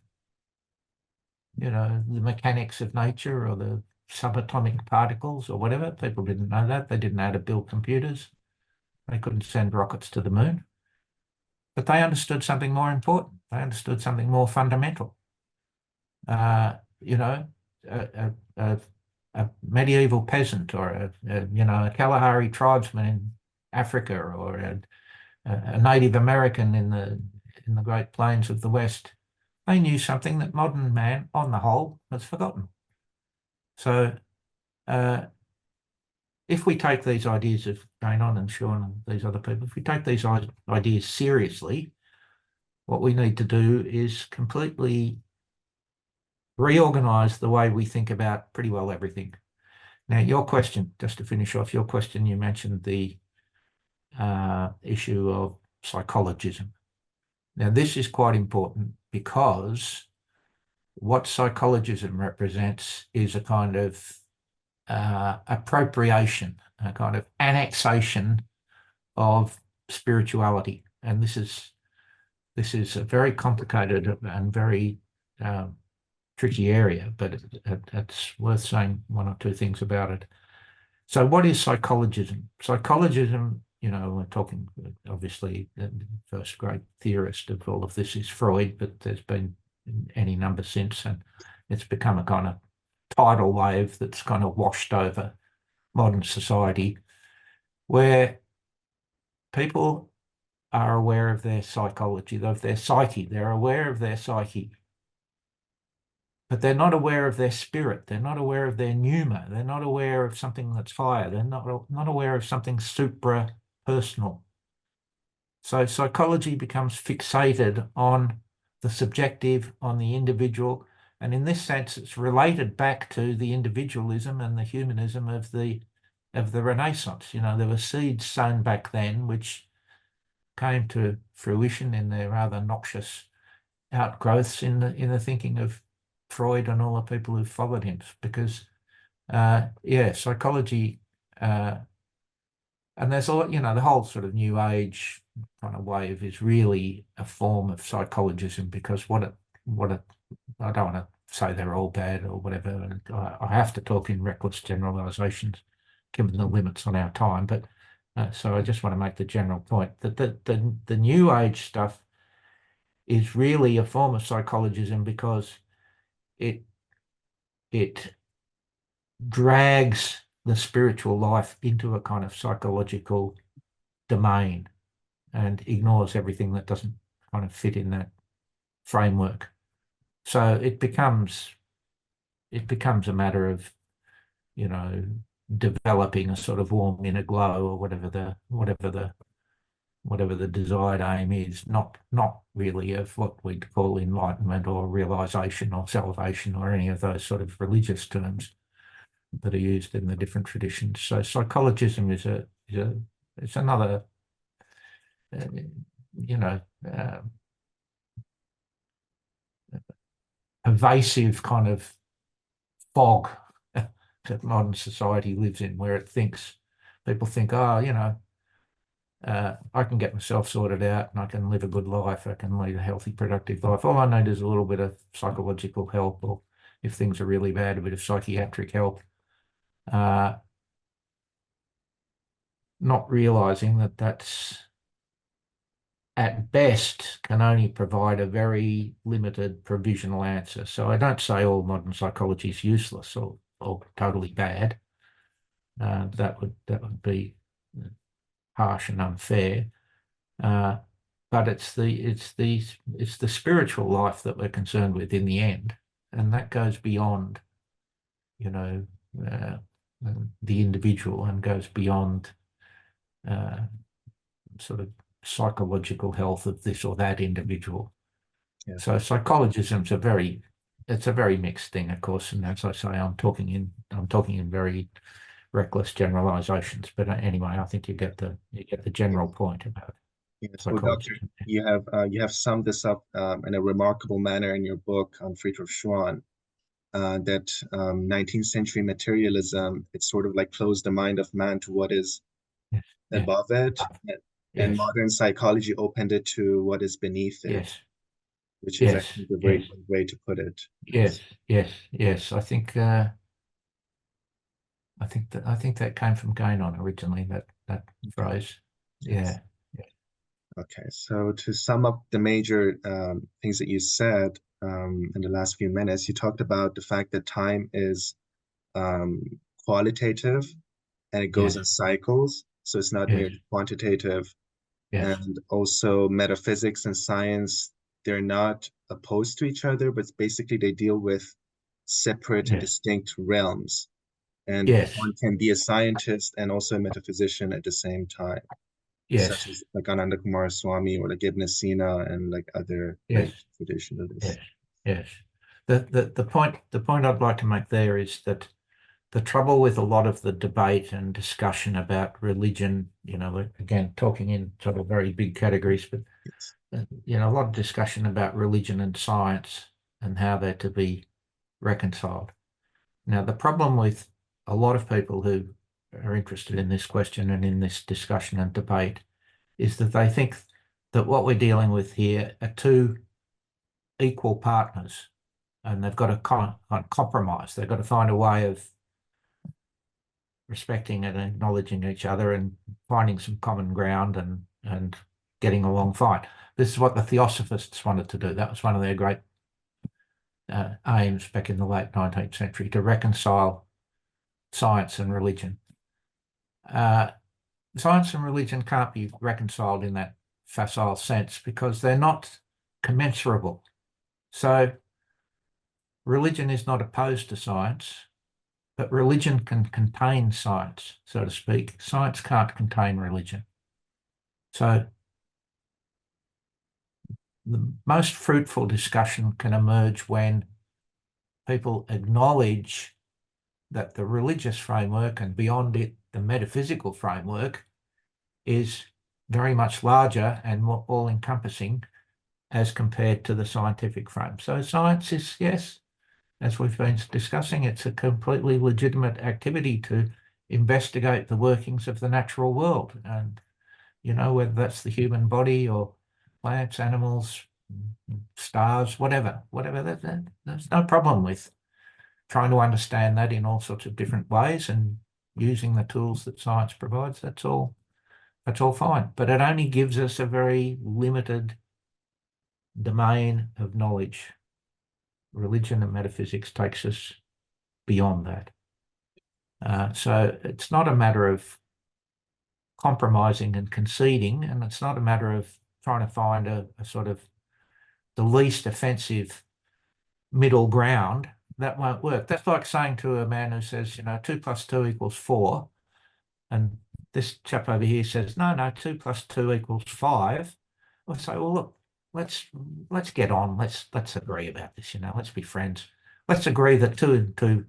the mechanics of nature or the subatomic particles or whatever. People didn't know that. They didn't know how to build computers. They couldn't send rockets to the moon. But they understood something more important. They understood something more fundamental. A medieval peasant or a Kalahari tribesman in Africa or a Native American in the Great Plains of the West, they knew something that modern man, on the whole, has forgotten. So if we take these ideas of Guénon and Sean and these other people, if we take these ideas seriously, what we need to do is completely reorganise the way we think about pretty well everything. Now, your question, just to finish off, your question, you mentioned the issue of psychologism. Now, this is quite important because what psychologism represents is a kind of appropriation, a kind of annexation of spirituality. And this is a very complicated and very tricky area, but it's worth saying one or two things about it. So what is psychologism? Psychologism, we're talking, obviously, the first great theorist of all of this is Freud, but there's been any number since, and it's become a kind of tidal wave that's kind of washed over modern society, where people are aware of their psychology, of their psyche. They're aware of their psyche, but they're not aware of their spirit. They're not aware of their pneuma. They're not aware of something that's higher. They're not aware of something supra-personal. So psychology becomes fixated on the subjective, on the individual, and in this sense, it's related back to the individualism and the humanism of the Renaissance. There were seeds sown back then which came to fruition in their rather noxious outgrowths in the thinking of Freud and all the people who followed him, because psychology, and there's all, the whole sort of new age kind of wave is really a form of psychologism, because what it I don't want to say they're all bad or whatever. I have to talk in reckless generalizations given the limits on our time, but so I just want to make the general point that the new age stuff is really a form of psychologism, because it drags the spiritual life into a kind of psychological domain and ignores everything that doesn't kind of fit in that framework. So it becomes a matter of, developing a sort of warm inner glow, or whatever the desired aim is, not really of what we'd call enlightenment or realization or salvation or any of those sort of religious terms that are used in the different traditions. So psychologism is it's another pervasive kind of fog that modern society lives in, where people think, I can get myself sorted out and I can live a good life. I can lead a healthy, productive life. All I need is a little bit of psychological help, or if things are really bad, a bit of psychiatric help. Not realizing that that's at best can only provide a very limited provisional answer. So I don't say all modern psychology is useless or totally bad. That would be harsh and unfair. Uh, but it's the spiritual life that we're concerned with in the end, and that goes beyond, you know, uh, the individual and goes beyond uh, sort of psychological health of this or that individual. Yeah. So psychologism's it's a very mixed thing, of course, and as I say, I'm talking in very reckless generalizations. But anyway, I think you get the general point about Yes, well, Doctor, psychologism. you have summed this up in a remarkable manner in your book on Friedrich Schwann. That 19th century materialism, it sort of like closed the mind of man to what is Yes, yeah, above it, and yes, modern psychology opened it to what is beneath it, yes, which is, I yes, think, a very yes, good way to put it. yes, Yes, yes, yes. I think that came from Gainon originally. That okay, phrase. yes. Yeah, yeah, Okay, so to sum up the major things that you said in the last few minutes, you talked about the fact that time is um, qualitative and it goes yes, in cycles, so it's not yes, merely quantitative. yes, And also metaphysics and science, they're not opposed to each other, but basically they deal with separate and yes, distinct realms. And yes, one can be a scientist and also a metaphysician at the same time, yes, such as like Ananda Kumara Swami or like Ibn Sina and like other yes, great traditionalists. yes, yes. The point I'd like to make there is that the trouble with a lot of the debate and discussion about religion, again, talking in sort of very big categories, but Yes, a lot of discussion about religion and science and how they're to be reconciled. Now, the problem with a lot of people who are interested in this question and in this discussion and debate is that they think that what we're dealing with here are two equal partners and they've got to compromise. They've got to find a way of respecting and acknowledging each other and finding some common ground and getting along fine. This is what the Theosophists wanted to do. That was one of their great aims back in the late 19th century, to reconcile science and religion. Uh, Science and religion can't be reconciled in that facile sense because they're not commensurable. So religion is not opposed to science, but religion can contain science, so to speak. Science can't contain religion. So the most fruitful discussion can emerge when people acknowledge that the religious framework and beyond it, the metaphysical framework is very much larger and more all-encompassing as compared to the scientific frame. So science is, yes, as we've been discussing, it's a completely legitimate activity to investigate the workings of the natural world. And, whether that's the human body or plants, animals, stars, whatever, there's no problem with trying to understand that in all sorts of different ways and using the tools that science provides. That's all fine. But it only gives us a very limited domain of knowledge. Religion and metaphysics takes us beyond that. So it's not a matter of compromising and conceding, and it's not a matter of trying to find a sort of the least offensive middle ground. That won't work. That's like saying to a man who says, 2 + 2 = 4, and this chap over here says, no, 2 + 2 = 5. I'll say, well, look, let's get on. Let's agree about this. Let's be friends. Let's agree that 2 and 2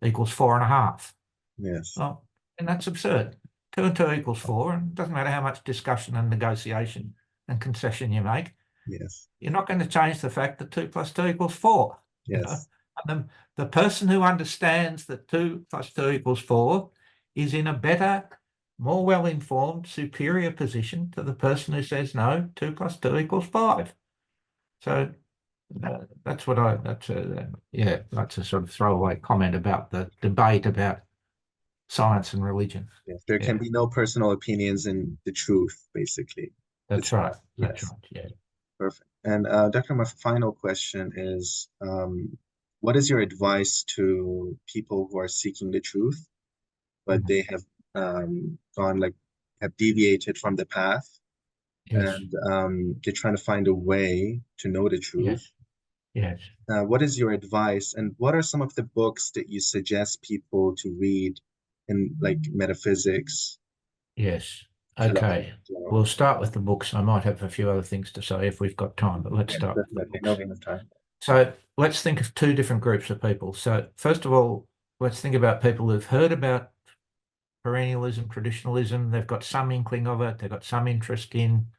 = 4.5. yes, Well, and that's absurd. 2 and 2 = 4, and it doesn't matter how much discussion and negotiation and concession you make. yes, You're not going to change the fact that 2 + 2 = 4. yes, And the person who understands that 2 + 2 = 4 is in a better, more well-informed, superior position to the person who says no, 2 + 2 = 5. So that's a sort of throwaway comment about the debate about science and religion. yes. There can Yeah, be no personal opinions in the truth, basically. That's That's right. right. That's Yes. right. Yeah. Perfect. And Doctor, my final question is, what is your advice to people who are seeking the truth, but Mm. they have have deviated from the path, Yes. and they're trying to find a way to know the truth? Yes. Yes. What is your advice, and what are some of the books that you suggest people to read in like metaphysics, Yes. philosophy Okay. in general? We'll start with the books. I might have a few other things to say if we've got time, but let's Yes, start with the definitely. No, books. we have time. So let's think of two different groups of people. So first of all, let's think about people who've heard about perennialism, traditionalism. They've got some inkling of it. They've got some interest in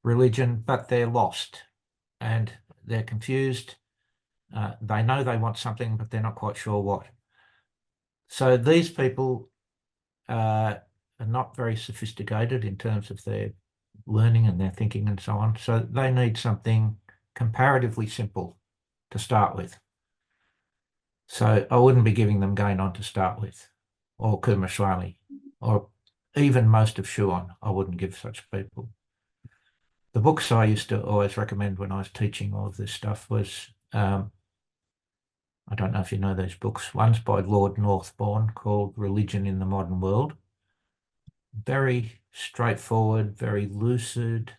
religion, but they're lost and they're confused. They know they want something, but they're not quite sure what. So these people are not very sophisticated in terms of their learning and their thinking and so on. So they need something comparatively simple to start with. So I wouldn't be giving them Gainon to start with, or Kumaraswamy, or even most of Schuon. I wouldn't give such people. The books I used to always recommend when I was teaching all of this stuff was, I don't know if you know those books. One's by Lord Northbourne called Religion in the Modern World. Very straightforward, very lucid,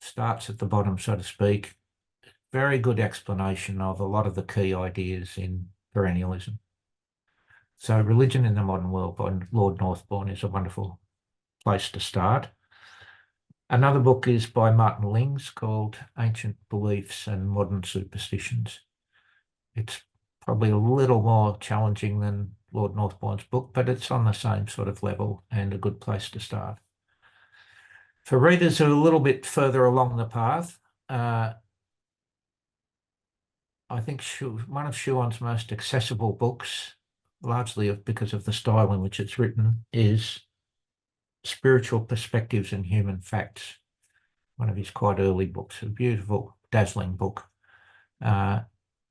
starts at the bottom, so to speak. Very good explanation of a lot of the key ideas in perennialism. So Religion in the Modern World by Lord Northbourne is a wonderful place to start. Another book is by Martin Lings called Ancient Beliefs and Modern Superstitions. It's probably a little more challenging than Lord Northbourne's book, but it's on the same sort of level and a good place to start. For readers who are a little bit further along the path, I think one of Schuon's most accessible books, largely because of the style in which it's written, is Spiritual Perspectives in Human Facts, one of his quite early books, a beautiful, dazzling book.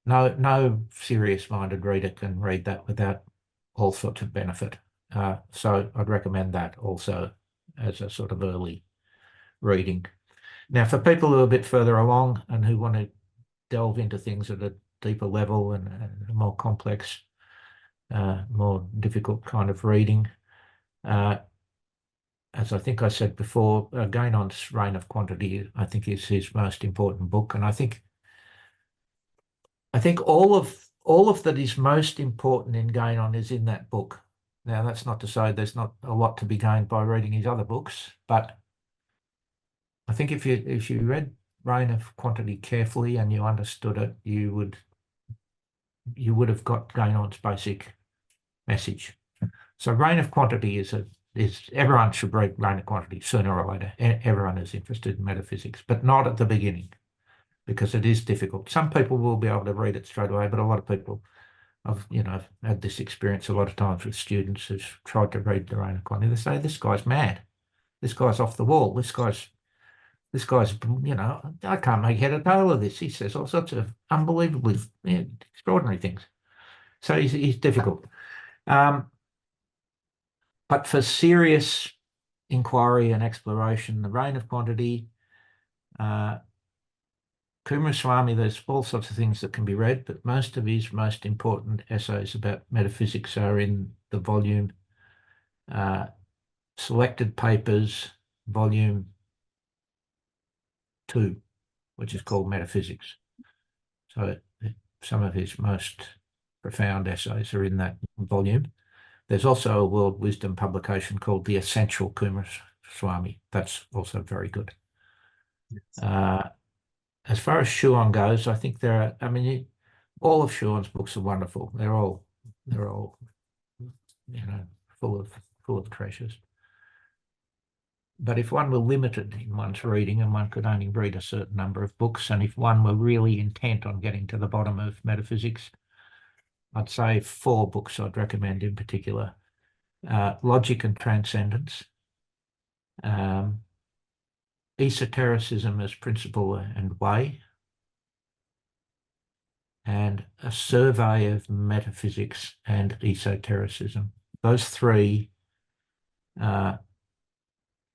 No serious-minded reader can read that without all sorts of benefit. So I'd recommend that also as a sort of early reading. Now, for people who are a bit further along and who want to delve into things at a deeper level and more complex, more difficult kind of reading, as I think I said before, Gainon's Reign of Quantity, I think, is his most important book, and I think all of that is most important in Gainon is in that book. Now, that's not to say there's not a lot to be gained by reading his other books, but I think if you read Reign of Quantity carefully and you understood it, you would have got Gainon's basic message. So Reign of Quantity is everyone should read Reign of Quantity sooner or later. Everyone is interested in metaphysics, but not at the beginning, because it is difficult. Some people will be able to read it straight away, but a lot of people, I've had this experience a lot of times with students who've tried to read the Reign of Quantity. They say, "This guy's mad. This guy's off the wall. This guy's, I can't make head or tail of this. He says all sorts of unbelievably extraordinary things." So he's difficult. But for serious inquiry and exploration, the Reign of Quantity, Kumaraswamy, there's all sorts of things that can be read, but most of his most important essays about metaphysics are in the volume Selected Papers, Volume 2, which is called Metaphysics. So some of his most profound essays are in that volume. There's also a world wisdom publication called The Essential Kumaraswamy. That's also very good. As far as Schuon goes, I think all of Schuon's books are wonderful. They're all, full of treasures. But if one were limited in one's reading and one could only read a certain number of books, and if one were really intent on getting to the bottom of metaphysics, I'd say 4 books I'd recommend in particular. Logic and Transcendence, Esotericism as Principle and Way, and A Survey of Metaphysics and Esotericism. Those three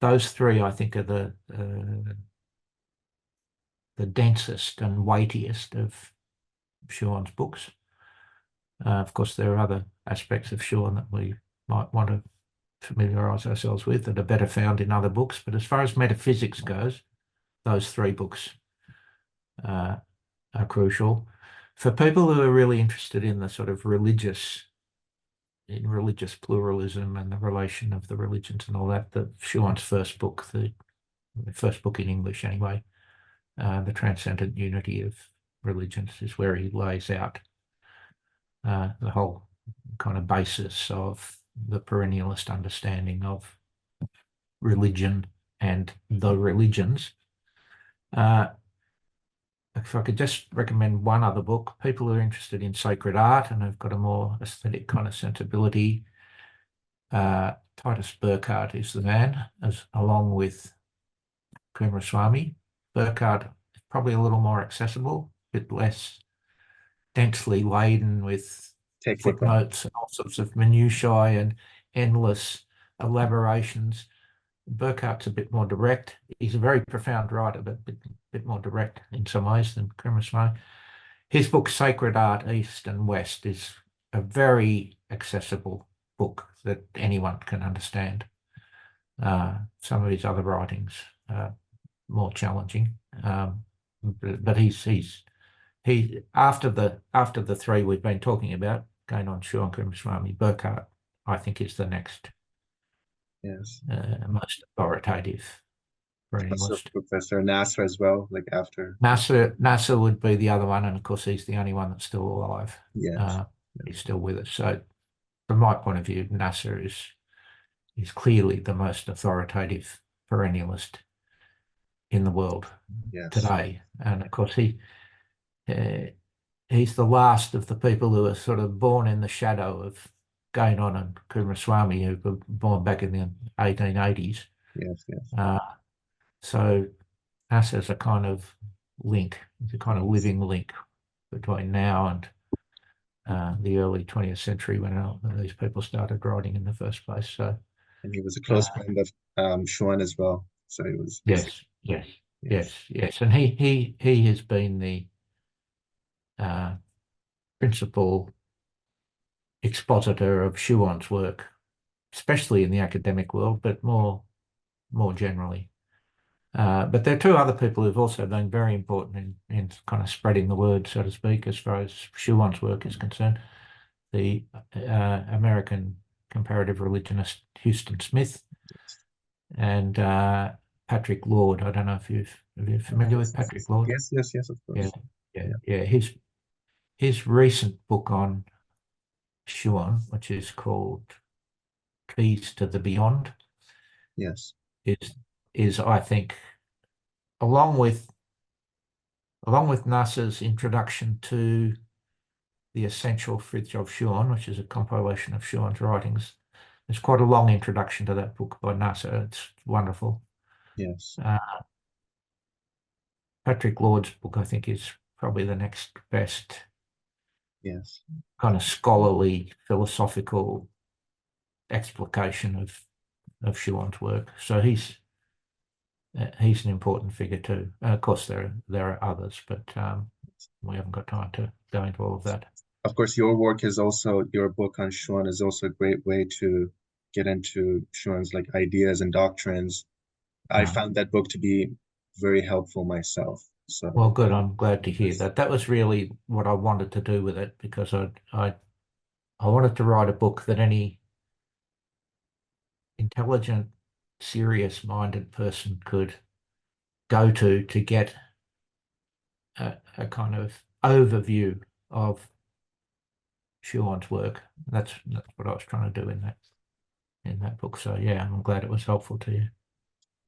those three, I think, are the densest and weightiest of Schuon's books. Of course, there are other aspects of Schuon that we might want to familiarise ourselves with that are better found in other books. But as far as metaphysics goes, those three books are crucial. For people who are really interested in the sort of religious pluralism and the relation of the religions and all that, Schuon's first book, the first book in English anyway, The Transcendent Unity of Religions, is where he lays out the whole kind of basis of the perennialist understanding of religion and the religions. If I could just recommend one other book, people who are interested in sacred art and have got a more aesthetic kind of sensibility, Titus Burckhardt is the man, along with Kumaraswamy. Burckhardt is probably a little more accessible, a bit less densely laden with Technical. footnotes and all sorts of minutiae and endless elaborations. Burckhardt's a bit more direct. He's a very profound writer, but a bit more direct in some ways than Kumaraswamy. His book, Sacred Art, East and West, is a very accessible book that anyone can understand. Some of his other writings are more challenging, but he after the three we've been talking about, going on Schuon, Kumaraswamy, Burckhardt, I think is the next Yes. most authoritative Also perennialist. Professor Nasser as well, like after. Nasser would be the other one, and of course he's the only one that's still alive. Yes. He's still with us. So from my point of view, Nasser is clearly the most authoritative perennialist in the world Yes. today. And of course he's the last of the people who are sort of born in the shadow of Gainon and Kumaraswamy, who were born back in the 1880s. Yes. Yes. So Nasser's a kind of link, it's a kind of Yes. living link between now and the early 20th century when these people started writing in the first place. So And he was a uh, close friend of Schuon as well. So he was basically, yes, yes, yes. yes, yes, and he has been the uh, principal expositor of Schuon's work, especially in the academic world, but more generally. But there are two other people who've also been very important in kind of spreading the word, so to speak, as far as Schuon's work is concerned. The American comparative religionist Houston Smith and Patrick Lord. I don't know if you're familiar with Patrick Lord. Yes, yes, yes, of Yeah, course. yeah, Yeah. yeah. His recent book on Schuon, which is called Keys to the Beyond, Yes. is I think along with Nasser's introduction to the Essential Frithjof Schuon, which is a compilation of Schuon's writings. There's quite a long introduction to that book by Nasser. It's wonderful. Yes. Uh, Patrick Lord's book, I think, is probably the next best Yes. kind of scholarly, philosophical explication of Schuon's work. So he's an important figure too. Of course, there are others, but we haven't got time to go into all of that. Of course, your work is also, your book on Schuon is also a great way to get into Schuon's like ideas and doctrines. I Uh, found that book to be very helpful myself. well, So, good. I'm glad to hear yes. that. That was really what I wanted to do with it because I wanted to write a book that any intelligent, serious-minded person could go to get a kind of overview of Schuon's work. That's what I was trying to do in that book. So yeah, I'm glad it was helpful to you.